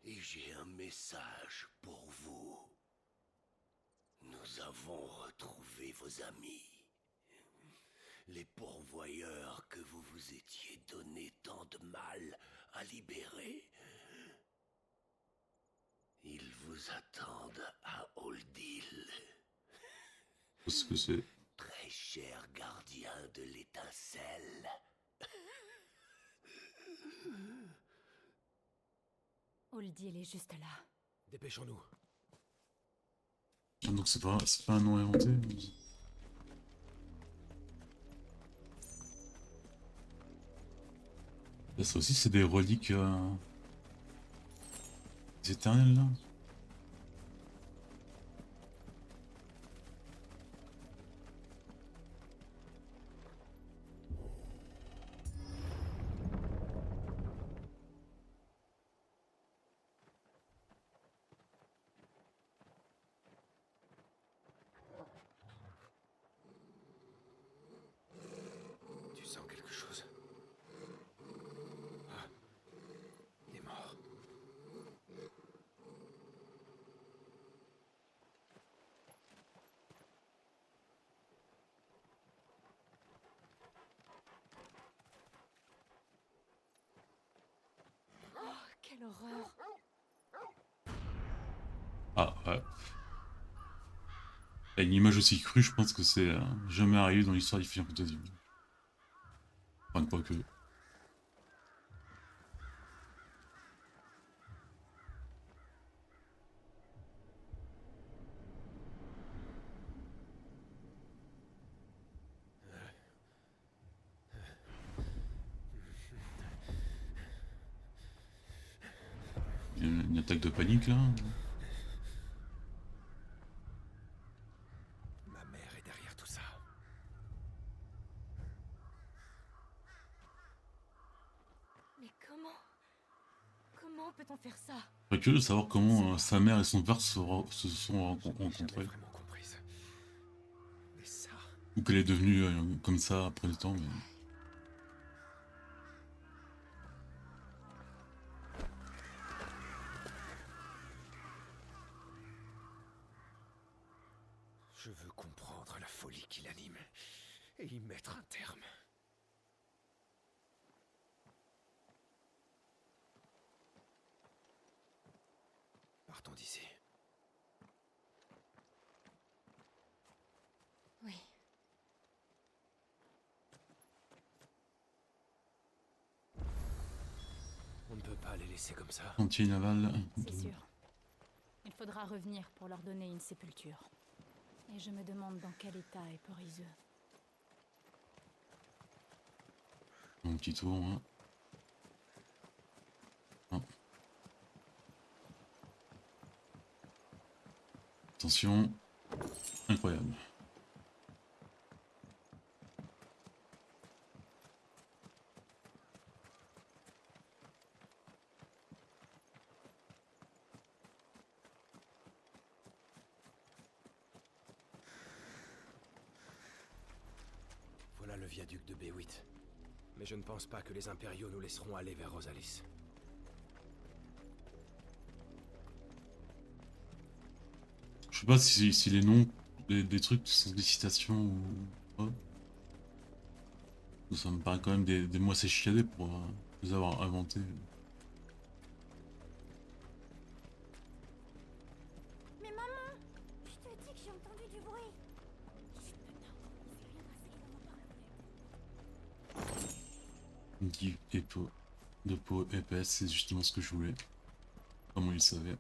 Et j'ai un message pour vous. Nous avons retrouvé vos amis. Les pourvoyeurs que vous vous étiez donné tant de mal à libérer. Ils vous attendent à Oldil. Qu'est-ce que c'est? Très cher gardien de l'étincelle. Oldil est juste là. Dépêchons-nous. Ah, donc c'est pas un nom inventé. Là, ça aussi c'est des reliques éternelles là. Tu sens quelque chose? Ah, des morts. Oh, quelle horreur! Ah ouais. Et une image aussi crue, je pense que c'est jamais arrivé dans l'histoire des Final Fantasy. Enfin, pas que. Il y a une attaque de panique là. Ma mère est derrière tout ça. Mais comment peut-on faire ça? Je serais curieux de savoir comment sa mère et son père se sont rencontrés. Mais ça... Ou qu'elle est devenue comme ça après le temps. Mais... Je veux comprendre la folie qui l'anime et y mettre un terme. Partons d'ici. Oui. On ne peut pas les laisser comme ça. Chantier naval. C'est sûr. Il faudra revenir pour leur donner une sépulture. Et je me demande dans quel état est Porizeux. Un petit tour, hein. Ah. Attention. Incroyable. Voilà le viaduc de B8. Mais je ne pense pas que les impériaux nous laisseront aller vers Rosalis. Je sais pas si les noms des trucs sont des citations ou pas. Ça me paraît quand même des mots assez chiadés pour les avoir inventés. Mais maman, je te dis que j'ai entendu du bruit. Guy et peau. De peau épaisse, c'est justement ce que je voulais. Comment il savait.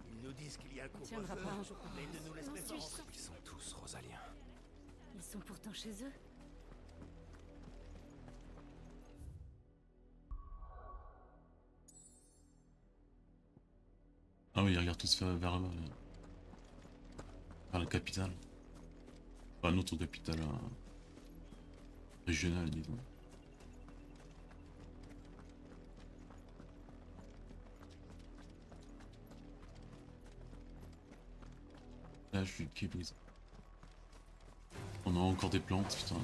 Ils nous disent qu'il y a un couvre-feu, tiendra pas un jour. mais ils ne nous laissent pas rentrer. Ils sont tous rosaliens. Ils sont pourtant chez eux. Ah oui, ils regardent tous vers là-bas. Là. Vers la capitale. Enfin, notre capitale régionale, disons. Là, je suis qui brise. On a encore des plantes, putain.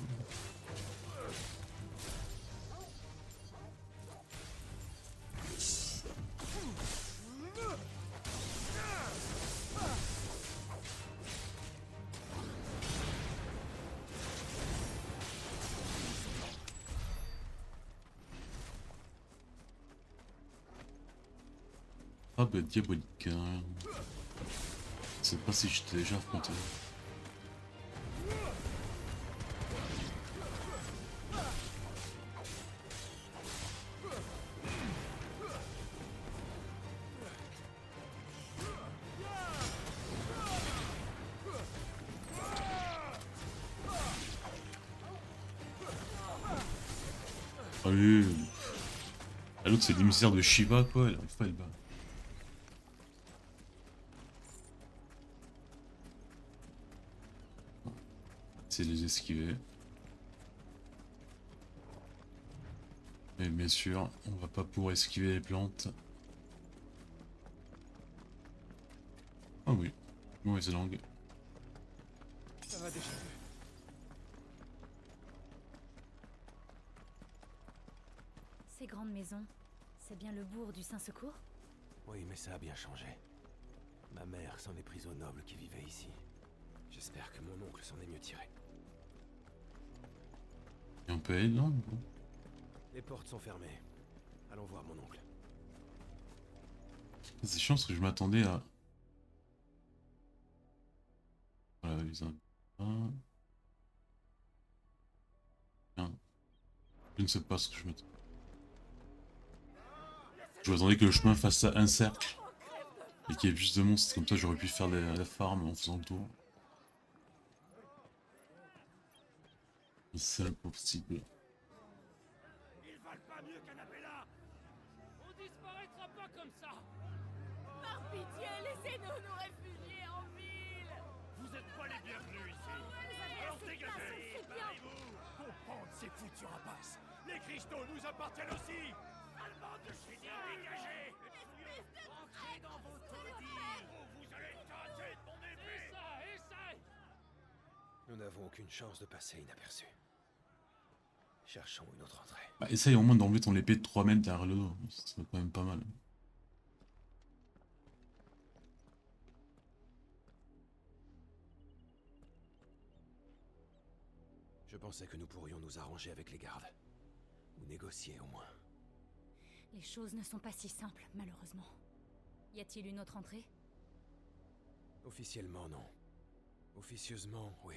Ah bah diabolique. Je sais pas si je t'ai déjà affronté. Allez. Ah, l'autre c'est l'émissaire de Shiva quoi, elle arrive pas à le battre. C'est les esquiver. Mais bien sûr, on va pas pouvoir esquiver les plantes. Ah oui, mauvaise langue. Ça va déjà. Ces grandes maisons, c'est bien le bourg du Saint-Secours? Oui, mais ça a bien changé. Ma mère s'en est prise aux nobles qui vivaient ici. J'espère que mon oncle s'en est mieux tiré. Et on peut aller dedans ou pas? Les portes sont fermées. Allons voir mon oncle. C'est chiant parce que je m'attendais à... Voilà, ils ont... Bien. Je ne sais pas ce que je m'attendais. Je m'attendais que le chemin fasse un cercle. Et qu'il y ait plus de monstres, comme ça j'aurais pu faire la farm en faisant le tour. C'est le possible. Ils valent pas mieux qu'Annabella. On disparaîtra pas comme ça. Par pitié, laissez-nous nous réfugier en ville. Vous êtes pas les bienvenus ici. Alors dégagez. Barrez-vous. Comprendre ces foutus rapaces. Les cristaux nous appartiennent aussi. Allemand de chénier, dégagez. Entrez dans vos taudis. Vous allez tâter de mon épée. Essaye. Nous n'avons aucune chance de passer inaperçus. Cherchons une autre entrée. Bah, essaye au moins d'enlever ton épée de 3 mètres derrière le dos. C'est quand même pas mal. Je pensais que nous pourrions nous arranger avec les gardes. Ou négocier au moins. Les choses ne sont pas si simples, malheureusement. Y a-t-il une autre entrée? Officiellement, non. Officieusement, oui.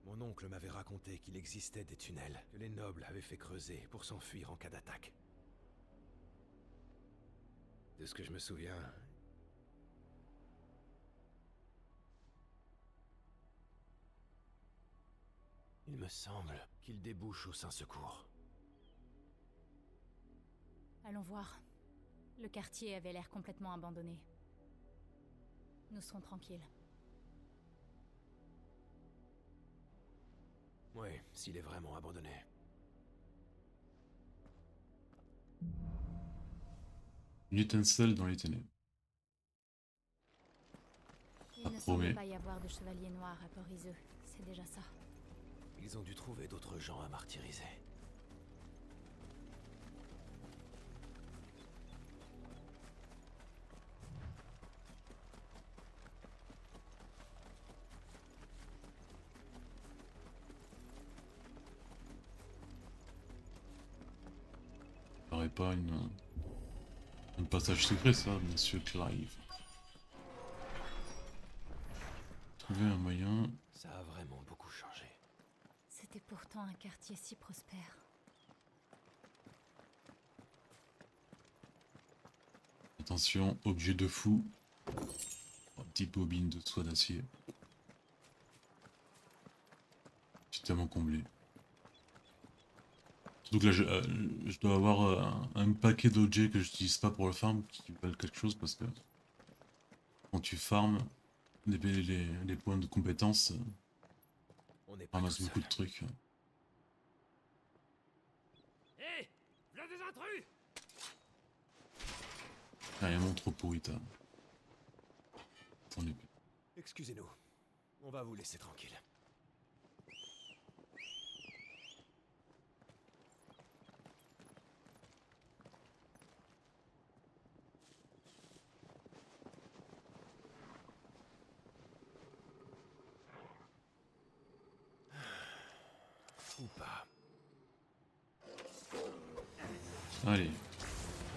Mon oncle m'avait raconté qu'il existait des tunnels que les nobles avaient fait creuser pour s'enfuir en cas d'attaque. De ce que je me souviens... Il me semble qu'il débouche au Saint-Secours. Allons voir. Le quartier avait l'air complètement abandonné. Nous serons tranquilles. Oui, s'il est vraiment abandonné. Une étincelle dans les ténèbres. Il ne semble pas y avoir de chevalier noir à Port-Iseux. C'est déjà ça. Ils ont dû trouver d'autres gens à martyriser. pas un passage secret, ça, monsieur Clive. Trouver un moyen. Ça a vraiment beaucoup changé. C'était pourtant un quartier si prospère. Attention, objet de fou. Oh, petite bobine de soie d'acier. Totalement comblé. Surtout que là, je dois avoir un paquet d'objets que j'utilise pas pour le farm qui valent quelque chose parce que quand tu farmes les points de compétences, On est ramasse beaucoup de trucs. Hé, v'là des intrus! Carrément trop pourri, t'as. Excusez-nous. On va vous laisser tranquille. Ou pas. Allez,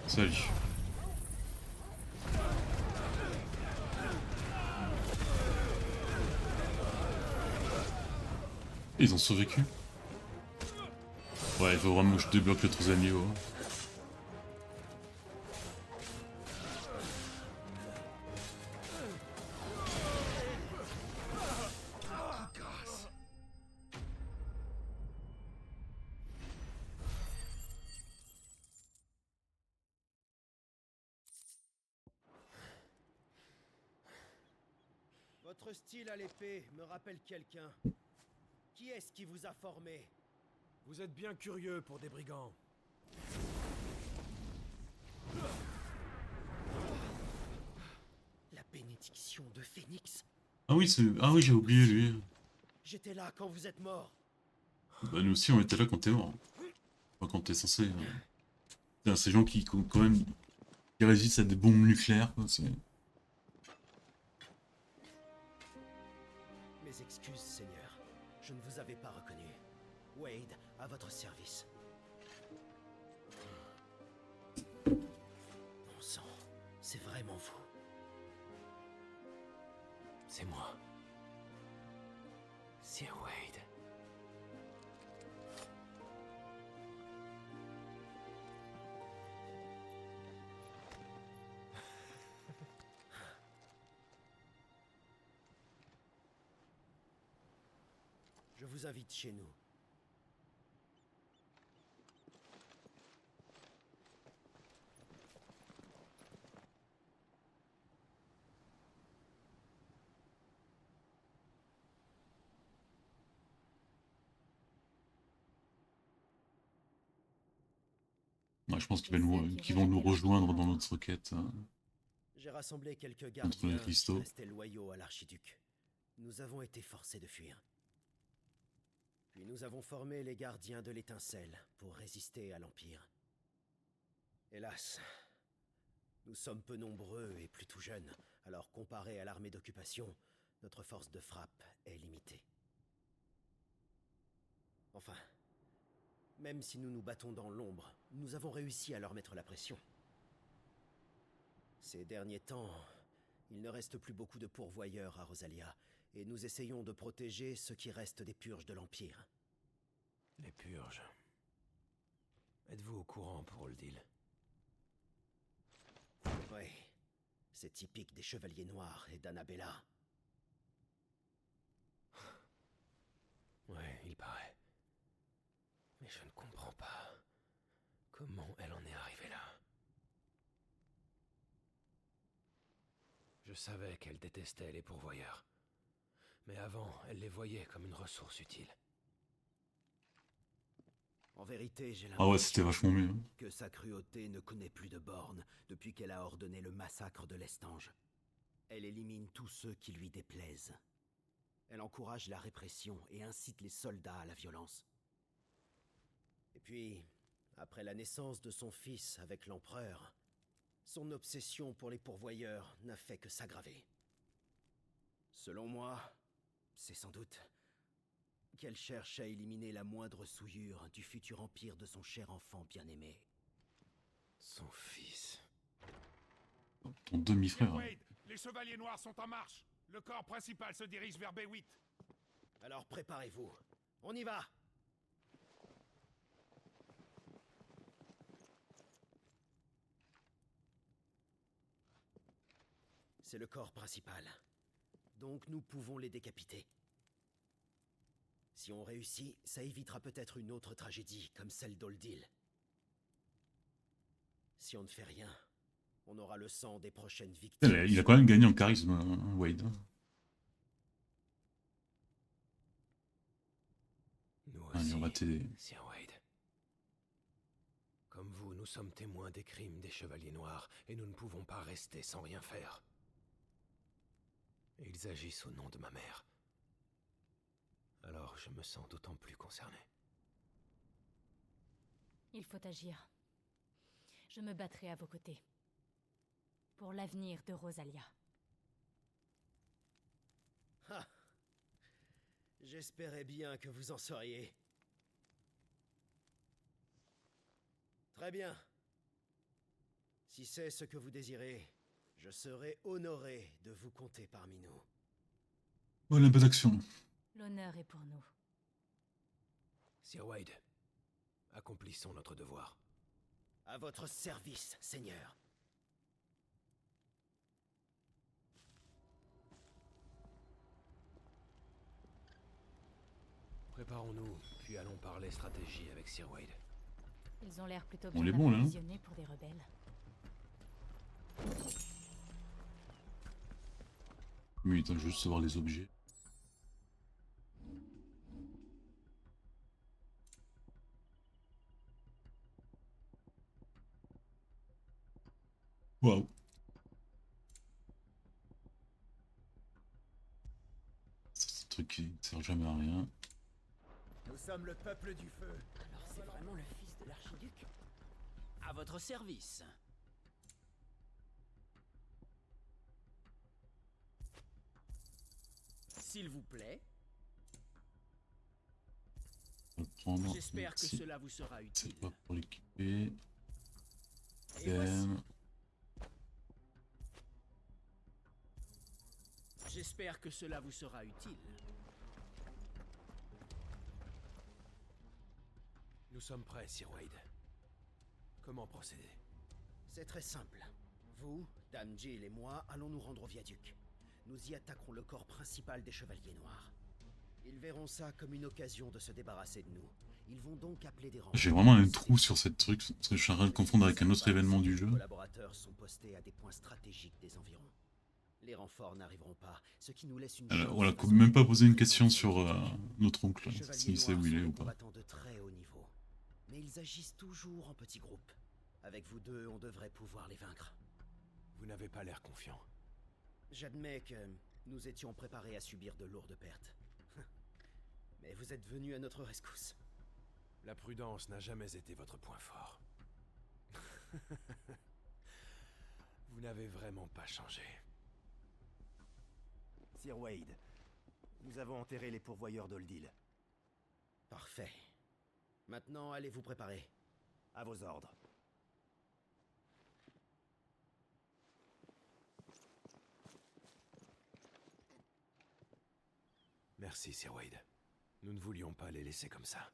salut. Ils ont survécu? Ouais, il faut vraiment que je débloque le troisième niveau. Votre style à l'épée me rappelle quelqu'un. Qui est-ce qui vous a formé? Vous êtes bien curieux pour des brigands. La bénédiction de Phénix. Ah oui, j'ai oublié lui. J'étais là quand vous êtes mort. Bah nous aussi on était là quand t'es mort. Enfin, quand t'es censé. Putain, ces gens qui quand même qui résistent à des bombes nucléaires, quoi, c'est. Mes excuses, Seigneur. Je ne vous avais pas reconnu. Wade, à votre service. Bon sang, c'est vraiment vous. C'est moi. C'est Wade. Je vous invite chez nous. Ouais, je pense qu'ils vont nous rejoindre dans notre quête. J'ai rassemblé quelques gardiens qui restaient loyaux à l'archiduc. Nous avons été forcés de fuir. Puis nous avons formé les gardiens de l'étincelle pour résister à l'Empire. Hélas, nous sommes peu nombreux et plutôt jeunes, alors comparé à l'armée d'occupation, notre force de frappe est limitée. Enfin, même si nous nous battons dans l'ombre, nous avons réussi à leur mettre la pression. Ces derniers temps, il ne reste plus beaucoup de pourvoyeurs à Rosalia, et nous essayons de protéger ce qui reste des purges de l'Empire. Les purges. Êtes-vous au courant pour Oldil? Oui. C'est typique des Chevaliers Noirs et d'Annabella. Ouais, il paraît. Mais je ne comprends pas comment elle en est arrivée là. Je savais qu'elle détestait les pourvoyeurs. Mais avant, elle les voyait comme une ressource utile. En vérité, j'ai Ah ouais, c'était vachement mieux. Hein. Que sa cruauté ne connaît plus de bornes depuis qu'elle a ordonné le massacre de l'Estange. Elle élimine tous ceux qui lui déplaisent. Elle encourage la répression et incite les soldats à la violence. Et puis, après la naissance de son fils avec l'empereur, son obsession pour les pourvoyeurs n'a fait que s'aggraver. Selon moi, c'est sans doute qu'elle cherche à éliminer la moindre souillure du futur empire de son cher enfant bien-aimé. Son fils. Ton demi-frère. Wade, les chevaliers noirs sont en marche. Le corps principal se dirige vers B8. Alors préparez-vous. On y va! C'est le corps principal. Donc nous pouvons les décapiter. Si on réussit, ça évitera peut-être une autre tragédie, comme celle d'Oldil. Si on ne fait rien, on aura le sang des prochaines victimes. Il a quand même gagné en charisme, Wade. Nous Allez, aussi, on va t'aider. Sir Wade. Comme vous, nous sommes témoins des crimes des Chevaliers Noirs, et nous ne pouvons pas rester sans rien faire. Ils agissent au nom de ma mère. Alors je me sens d'autant plus concerné. Il faut agir. Je me battrai à vos côtés. Pour l'avenir de Rosalia. Ah. J'espérais bien que vous en seriez. Très bien. Si c'est ce que vous désirez, je serai honoré de vous compter parmi nous. Voilà un peu d'action. L'honneur est pour nous. Sir Wade, accomplissons notre devoir. À votre service, Seigneur. Préparons-nous, puis allons parler stratégie avec Sir Wade. Ils ont l'air plutôt On bien est bon, là, hein. approvisionnés pour des rebelles. Mais attends, je veux juste savoir les objets. Waouh. C'est un truc qui ne sert jamais à rien. Nous sommes le peuple du feu. Alors c'est vraiment le fils de l'archiduc? À votre service. S'il vous plaît. J'espère que cela vous sera utile. C'est pas pour l'équiper. Et voici. J'espère que cela vous sera utile. Nous sommes prêts, Sir Wade. Comment procéder? C'est très simple. Vous, Dame Jill et moi allons nous rendre au viaduc. Nous y attaquerons le corps principal des Chevaliers Noirs. Ils verront ça comme une occasion de se débarrasser de nous. Ils vont donc appeler des renforts. J'ai vraiment un trou sur cette truc, parce que je suis en train de confondre avec un autre événement du jeu. Les collaborateurs sont postés à des points stratégiques des environs. Les renforts n'arriveront pas, ce qui nous laisse une chance. Alors, voilà, même pas poser une question sur notre oncle, s'il sait où il est ou pas. Combattants de très haut niveau. Mais ils agissent toujours en petits groupes. Avec vous deux, on devrait pouvoir les vaincre. Vous n'avez pas l'air confiant. J'admets que nous étions préparés à subir de lourdes pertes. Mais vous êtes venus à notre rescousse. La prudence n'a jamais été votre point fort. Vous n'avez vraiment pas changé. Sir Wade, nous avons enterré les pourvoyeurs d'Oldil. Parfait. Maintenant, allez vous préparer. À vos ordres. Merci, Sir Wade. Nous ne voulions pas les laisser comme ça.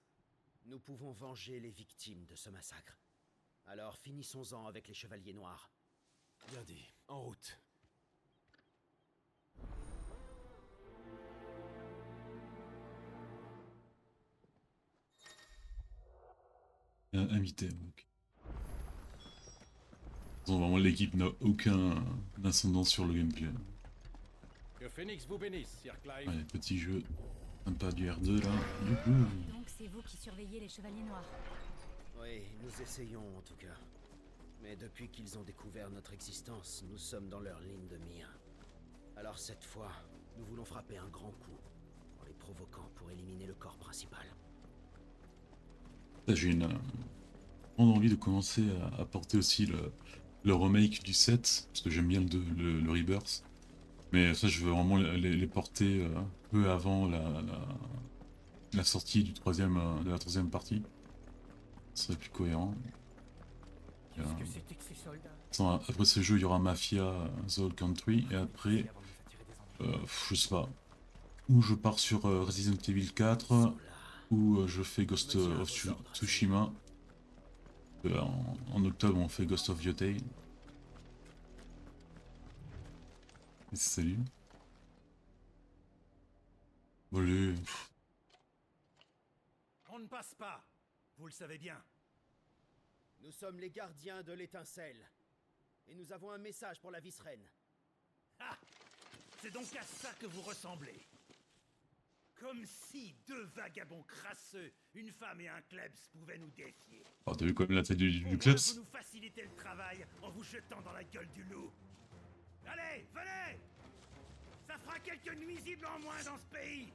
Nous pouvons venger les victimes de ce massacre. Alors finissons-en avec les Chevaliers Noirs. Bien dit. En route. Invité, ok. Vraiment, l'équipe n'a aucun ascendance sur le gameplay. Que Phoenix vous bénisse, Sir Clive. Allez, petit jeu sympa du R2 là. Youhou. Donc c'est vous qui surveillez les Chevaliers Noirs. Oui, nous essayons en tout cas. Mais depuis qu'ils ont découvert notre existence, nous sommes dans leur ligne de mire. Alors cette fois, nous voulons frapper un grand coup, en les provoquant pour éliminer le corps principal. J'ai une grande envie de commencer à porter aussi le remake du 7, parce que j'aime bien le Rebirth. Mais ça, je veux vraiment les porter peu avant la sortie de la troisième partie. Ce serait plus cohérent. Qu'est-ce que c'était que ces soldats? Après ce jeu, il y aura Mafia, The Old Country, et après, je sais pas, ou je pars sur Resident Evil 4, ou je fais Ghost of Tsushima. En octobre, on fait Ghost of Yotei. Salut. Allez. On ne passe pas. Vous le savez bien. Nous sommes les gardiens de l'étincelle. Et nous avons un message pour la vice-reine. Ah! C'est donc à ça que vous ressemblez. Comme si deux vagabonds crasseux, une femme et un klebs, pouvaient nous défier. Oh, t'as vu comme la tête du Au moins, klebs? vous nous facilitez le travail en vous jetant dans la gueule du loup. Allez, venez! Ça fera quelques nuisibles en moins dans ce pays.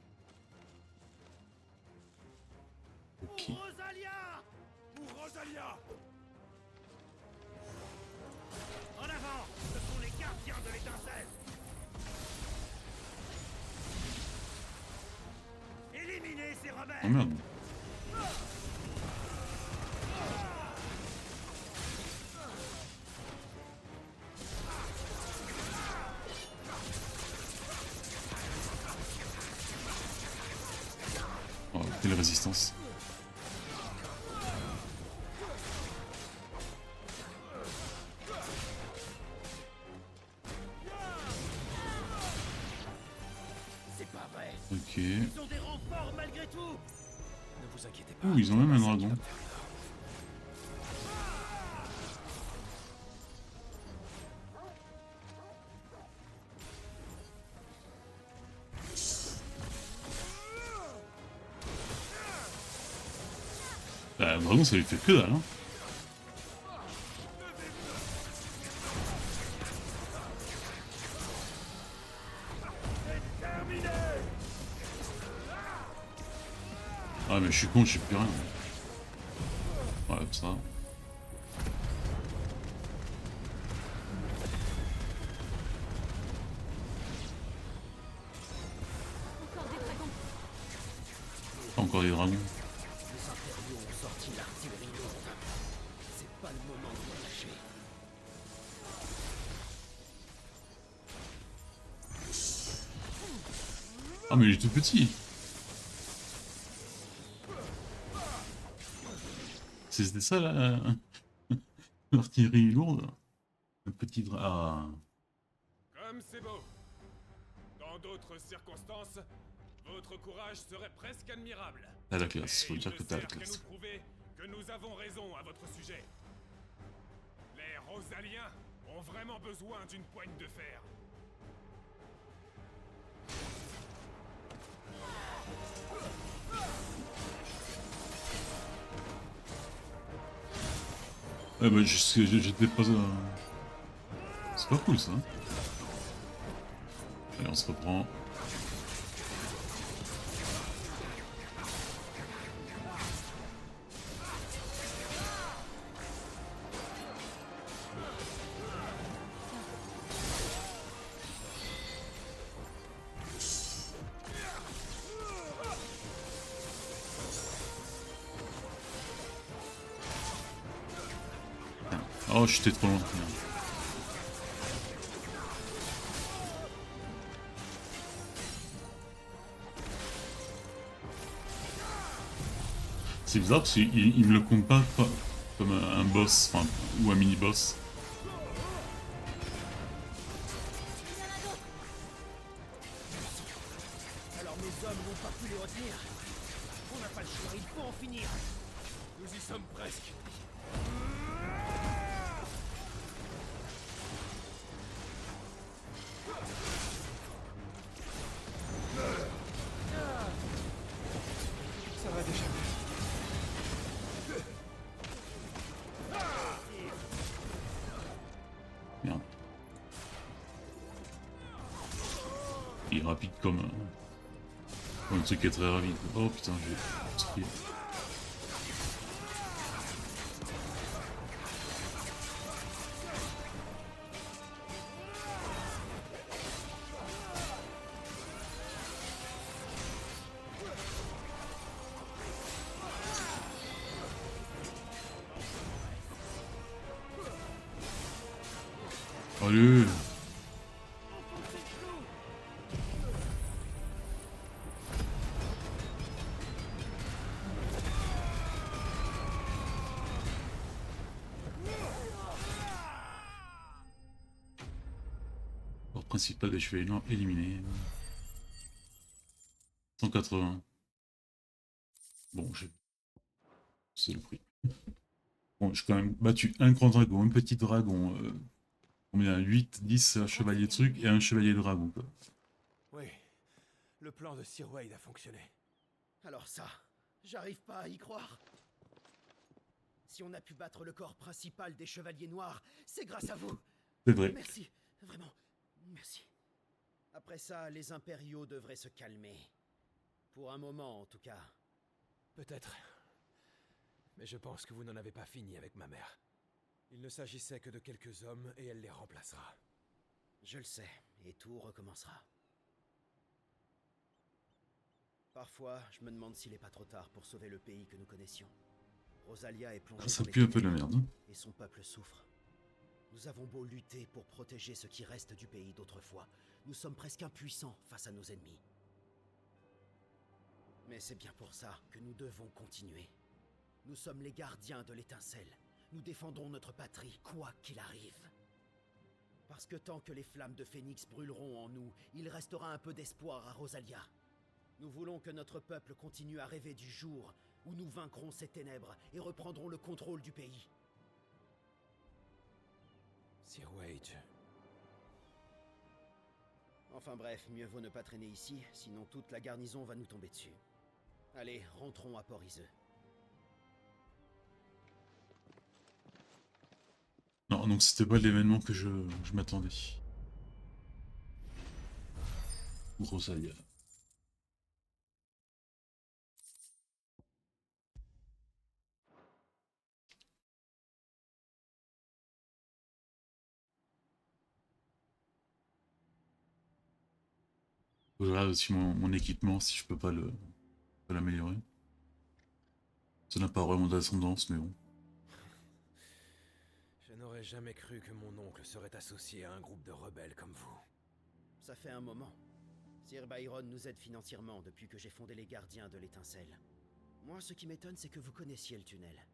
Ok. Pour Rosalia! Pour Rosalia! En avant! Ce sont les gardiens de l'étincelle! Éliminez ces rebelles! Oh merde. Oh, quelle résistance. C'est pas vrai. Ok. Ils ont des renforts malgré tout. Ne vous inquiétez pas. Ouh, ils ont même un dragon. Bah, le dragon, ça lui fait que dalle, hein. Ah mais je suis con, je sais plus rien. Ouais, comme ça. Encore des dragons. Les impériaux ont sorti l'artillerie lourde. C'est pas le moment de relâcher. Ah mais il est tout petit. C'était ça là, l'artillerie lourde. Un petit ah. Comme c'est beau. Dans d'autres circonstances, votre courage serait presque admirable. T'as la classe, faut Et dire il que ne t'as la sert qu'à classe. nous prouver que nous avons raison à votre sujet. Les Rosaliens ont vraiment besoin d'une poigne de fer. Ouais bah j'étais pas... C'est pas cool ça. Allez on se reprend. Oh, j'étais trop loin. C'est bizarre parce qu'il me le compte pas comme un boss, enfin, ou un mini-boss. Alors mes hommes n'ont pas pu les retenir. On n'a pas le choix, il faut en finir. Nous y sommes presque. Ça va déjà. Merde. Il est rapide comme un truc qui est très rapide. Oh putain, j'ai skié. Allez. Corps principal des chevaliers noirs éliminé. 180. Bon, c'est le prix. Bon, j'ai quand même battu un grand dragon, un petit dragon. Combien 8, 10 chevaliers de trucs et un chevalier de dragon, quoi. Oui, le plan de Sir Wade a fonctionné. Alors ça, j'arrive pas à y croire. Si on a pu battre le corps principal des Chevaliers Noirs, c'est grâce à vous. C'est vrai. Merci, vraiment, merci. Après ça, les impériaux devraient se calmer. Pour un moment, en tout cas. Peut-être. Mais je pense que vous n'en avez pas fini avec ma mère. Il ne s'agissait que de quelques hommes et elle les remplacera. Je le sais, et tout recommencera. Parfois, je me demande s'il n'est pas trop tard pour sauver le pays que nous connaissions. Rosalia est plongée Ça dans les pue un peu la ténèbres, merde. Hein. et son peuple souffre. Nous avons beau lutter pour protéger ce qui reste du pays d'autrefois, nous sommes presque impuissants face à nos ennemis. Mais c'est bien pour ça que nous devons continuer. Nous sommes les gardiens de l'étincelle. Nous défendrons notre patrie, quoi qu'il arrive. Parce que tant que les flammes de Phénix brûleront en nous, il restera un peu d'espoir à Rosalia. Nous voulons que notre peuple continue à rêver du jour où nous vaincrons ces ténèbres et reprendrons le contrôle du pays. Sir Wade. Enfin bref, mieux vaut ne pas traîner ici, sinon toute la garnison va nous tomber dessus. Allez, rentrons à Port-Iseux. Non, donc c'était pas l'événement que je m'attendais. Rosalia. Je regarde aussi mon équipement si je peux pas l'améliorer. Ça n'a pas vraiment d'ascendance, mais bon. Je n'aurais jamais cru que mon oncle serait associé à un groupe de rebelles comme vous. Ça fait un moment. Sir Byron nous aide financièrement depuis que j'ai fondé les gardiens de l'étincelle. Moi, ce qui m'étonne, c'est que vous connaissiez le tunnel.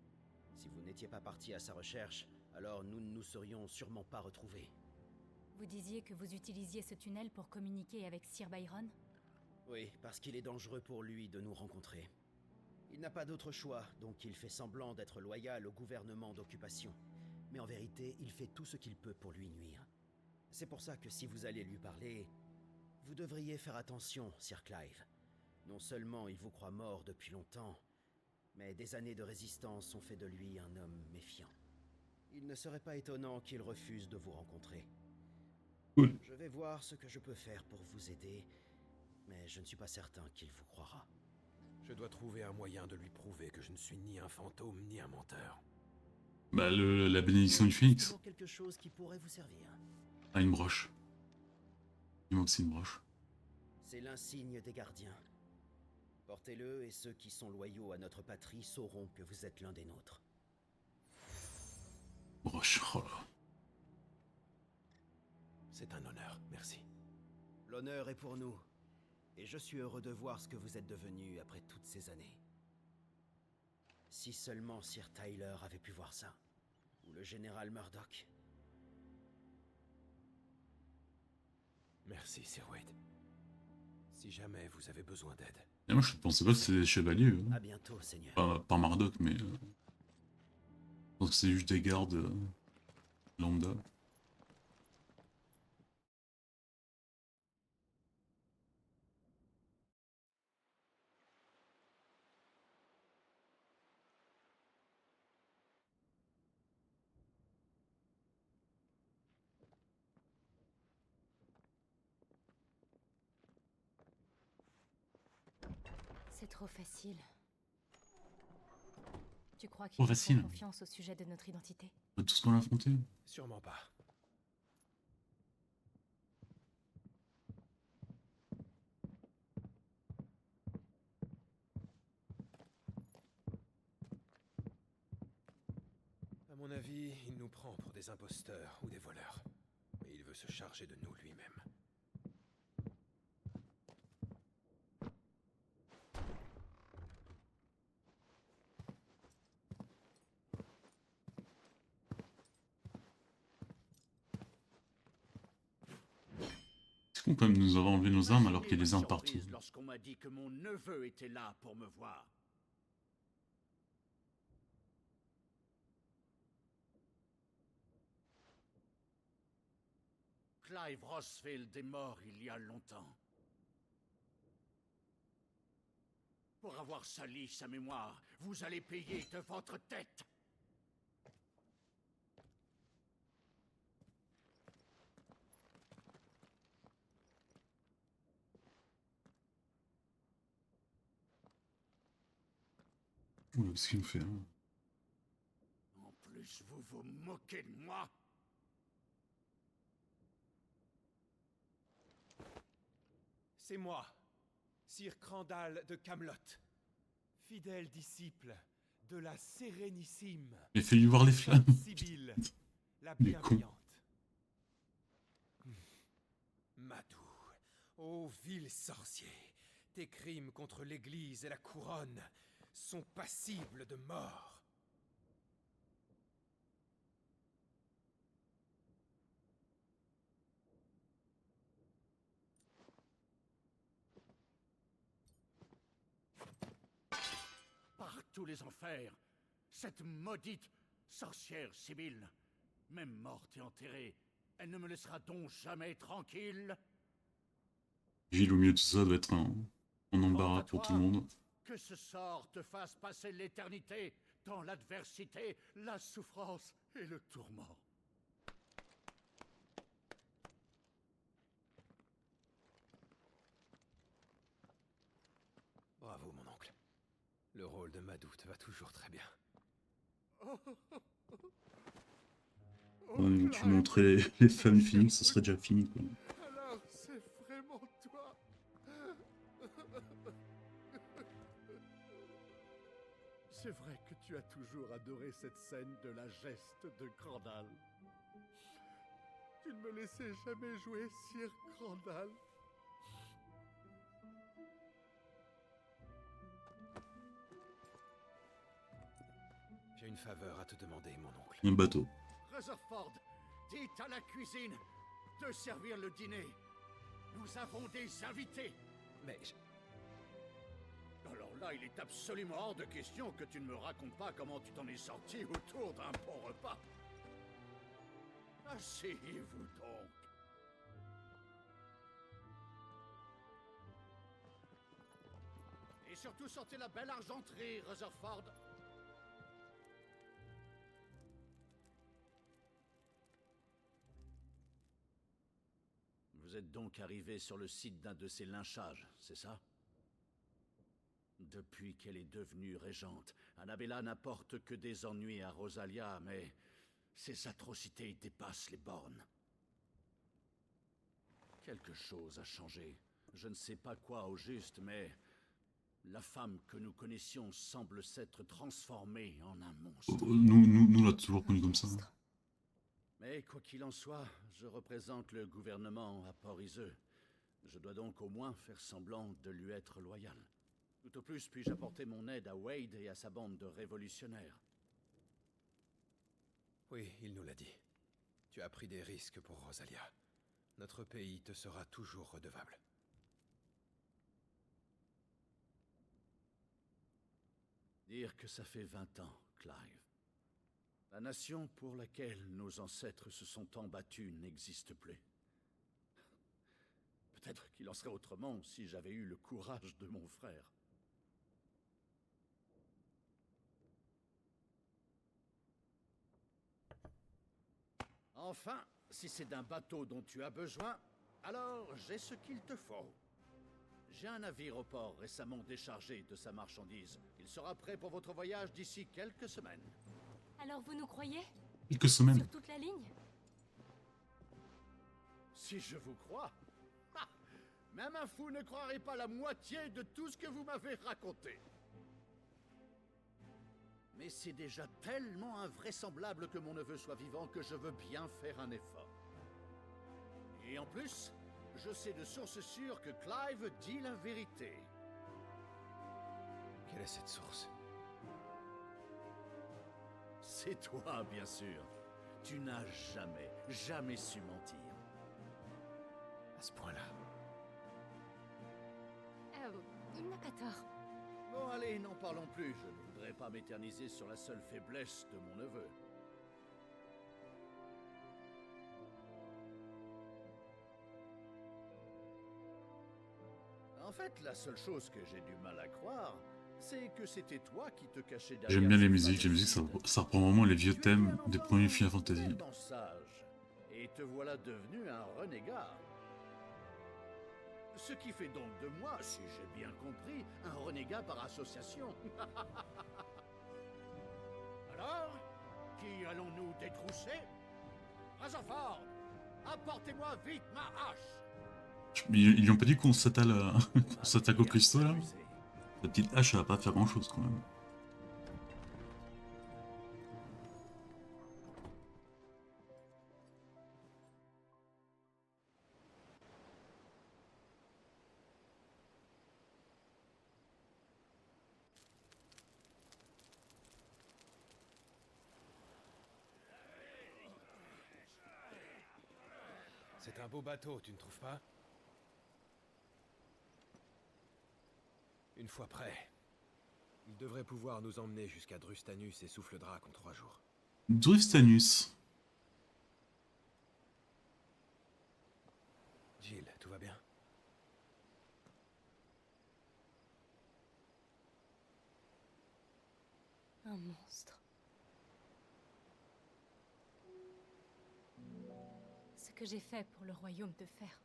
Si vous n'étiez pas parti à sa recherche, alors nous ne nous serions sûrement pas retrouvés. Vous disiez que vous utilisiez ce tunnel pour communiquer avec Sir Byron? Oui, parce qu'il est dangereux pour lui de nous rencontrer. Il n'a pas d'autre choix, donc il fait semblant d'être loyal au gouvernement d'occupation. Mais en vérité, il fait tout ce qu'il peut pour lui nuire. C'est pour ça que si vous allez lui parler, vous devriez faire attention, Sir Clive. Non seulement il vous croit mort depuis longtemps, mais des années de résistance ont fait de lui un homme méfiant. Il ne serait pas étonnant qu'il refuse de vous rencontrer. Cool. Je vais voir ce que je peux faire pour vous aider, mais je ne suis pas certain qu'il vous croira. Je dois trouver un moyen de lui prouver que je ne suis ni un fantôme ni un menteur. Bah la bénédiction du Phénix. Quelque chose qui pourrait vous servir. Ah, une broche. Il manque c'est une broche. C'est l'insigne des gardiens. Portez-le et ceux qui sont loyaux à notre patrie sauront que vous êtes l'un des nôtres. Broche, oh là. C'est un honneur, merci. L'honneur est pour nous. Et je suis heureux de voir ce que vous êtes devenu après toutes ces années. Si seulement Sir Tyler avait pu voir ça. Ou le général Murdoch. Merci, Sir Wade. Si jamais vous avez besoin d'aide. Et moi je pensais pas que c'était des chevaliers. Hein. À bientôt, Seigneur. Pas Murdoch, mais... je pense que c'est juste des gardes lambda. C'est trop facile. Tu crois Trop qu'ils facile. font confiance au sujet de notre identité? Tout ce qu'on a affronté. Sûrement pas. À mon avis, il nous prend pour des imposteurs ou des voleurs. veut se charger de nous lui-même. Est-ce qu'on peut nous avoir enlevé nos armes alors qu'il y a des armes partout? Lorsqu'on m'a dit que mon neveu était là pour me voir. Clive Rosfield est mort il y a longtemps. Pour avoir sali sa mémoire, vous allez payer de votre tête. Oula, ce qu'il me fait, hein. En plus, vous vous moquez de moi. C'est moi, Sir Crandall de Camelot, fidèle disciple de la Sérénissime. Mais fais-lui voir les flammes. Sibylle, la Il est con. bienveillante. Madou, ô vil sorcier, tes crimes contre l'Église et la couronne sont passibles de mort. Par tous les enfers, cette maudite sorcière Sibylle, même morte et enterrée, elle ne me laissera donc jamais tranquille. Gilles, au milieu de tout ça, doit être un embarras pour tout le monde. Que ce sort te fasse passer l'éternité dans l'adversité, la souffrance et le tourment. Bravo, mon oncle. Le rôle de Madou te va toujours très bien. Ouais, tu montrais les femmes du film, ce serait déjà fini, quoi. Alors, c'est vraiment toi. C'est vrai que tu as toujours adoré cette scène de la geste de Crandall. Tu ne me laissais jamais jouer Sir Crandall. J'ai une faveur à te demander, mon oncle. Un bateau. Rutherford, dites à la cuisine de servir le dîner. Nous avons des invités. Mais alors là, il est absolument hors de question que tu ne me racontes pas comment tu t'en es sorti autour d'un bon repas. Asseyez-vous donc. Et surtout, sortez la belle argenterie, Rutherford. Vous êtes donc arrivé sur le site d'un de ces lynchages, c'est ça? Depuis qu'elle est devenue régente, Annabella n'apporte que des ennuis à Rosalia, mais ces atrocités dépassent les bornes. Quelque chose a changé. Je ne sais pas quoi au juste, mais la femme que nous connaissions semble s'être transformée en un monstre. Nous l'a toujours connu comme ça. Hein. Mais quoi qu'il en soit, je représente le gouvernement à Port-Iseux. Je dois donc au moins faire semblant de lui être loyal. Tout au plus puis-je apporter mon aide à Wade et à sa bande de révolutionnaires. oui, il nous l'a dit. Tu as pris des risques pour Rosalia. Notre pays te sera toujours redevable. Dire que ça fait 20 ans, Clive. La nation pour laquelle nos ancêtres se sont embattus n'existe plus. Peut-être qu'il en serait autrement si j'avais eu le courage de mon frère. Enfin, si c'est d'un bateau dont tu as besoin, alors j'ai ce qu'il te faut. J'ai un navire au port récemment déchargé de sa marchandise. Il sera prêt pour votre voyage d'ici quelques semaines. Alors vous nous croyez? Quelques semaines. Sur toute la ligne? Si je vous crois. Ah, même un fou ne croirait pas la moitié de tout ce que vous m'avez raconté. Mais c'est déjà tellement invraisemblable que mon neveu soit vivant que je veux bien faire un effort. Et en plus, je sais de sources sûres que Clive dit la vérité. Quelle est cette source? C'est toi, bien sûr. Tu n'as jamais su mentir. À ce point-là. Il n'a pas tort. Bon, allez, n'en parlons plus. Je ne voudrais pas m'éterniser sur la seule faiblesse de mon neveu. En fait, la seule chose que j'ai du mal à croire, c'est que c'était toi qui te cachais derrière... J'aime bien les musiques, ça reprend vraiment les vieux thèmes des premiers Final Fantasy. Tellement sage, et te voilà devenu un renégat. Ce qui fait donc de moi, si j'ai bien compris, un renégat par association. Alors, qui allons-nous détrousser? Razorford, apportez-moi vite ma hache. Ils lui ont pas dit qu'on s'attaque au cristaux là? La petite hache, elle va pas faire grand chose quand même. C'est un beau bateau, tu ne trouves pas? Une fois prêt, il devrait pouvoir nous emmener jusqu'à Drustanus et Souffledrak en 3 jours. Drustanus. Jill, tout va bien? Un monstre. Ce que j'ai fait pour le royaume de fer.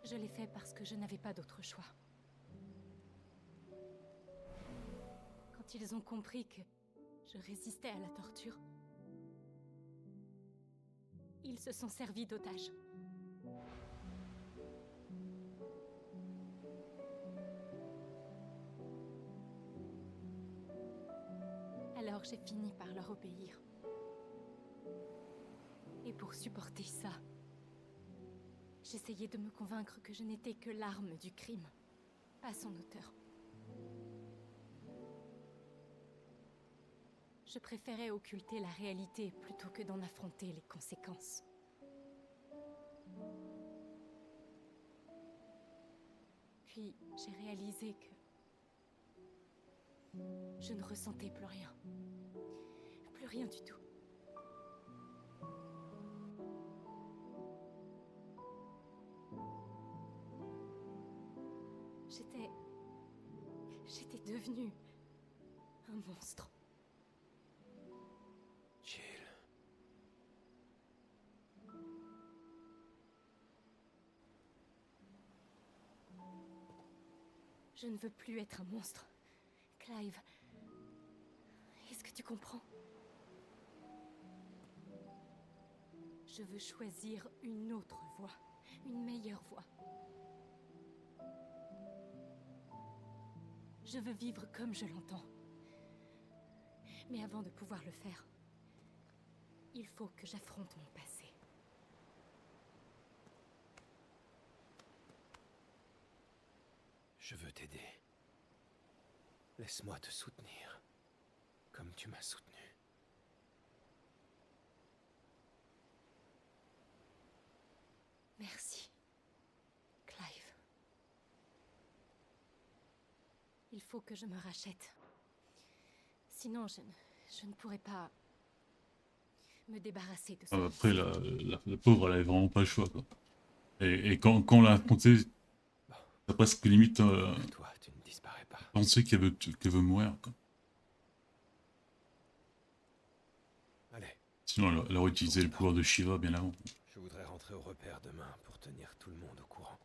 Je l'ai fait parce que je n'avais pas d'autre choix. Quand ils ont compris que je résistais à la torture, ils se sont servis d'otages. Alors j'ai fini par leur obéir. Et pour supporter ça, j'essayais de me convaincre que je n'étais que l'arme du crime, pas son auteur. Je préférais occulter la réalité plutôt que d'en affronter les conséquences. Puis j'ai réalisé que je ne ressentais plus rien. Plus rien du tout. J'étais devenue un monstre. Jill. Je ne veux plus être un monstre. Clive, est-ce que tu comprends? Je veux choisir une autre voie, une meilleure voie. Je veux vivre comme je l'entends. Mais avant de pouvoir le faire, il faut que j'affronte mon passé. Je veux t'aider. Laisse-moi te soutenir, comme tu m'as soutenu. Merci, Clive. Il faut que je me rachète. Sinon, je ne pourrai pas me débarrasser de ça. Après, la pauvre, elle avait vraiment pas le choix, quoi. Et quand on l'a affronté, t'as presque limite Toi, tu ne disparais pas. pensé qu'elle veut mourir, quoi. Allez. Sinon, elle aurait utilisé le pouvoir de Shiva bien avant. Je voudrais rentrer au repère demain pour tenir tout le monde au courant.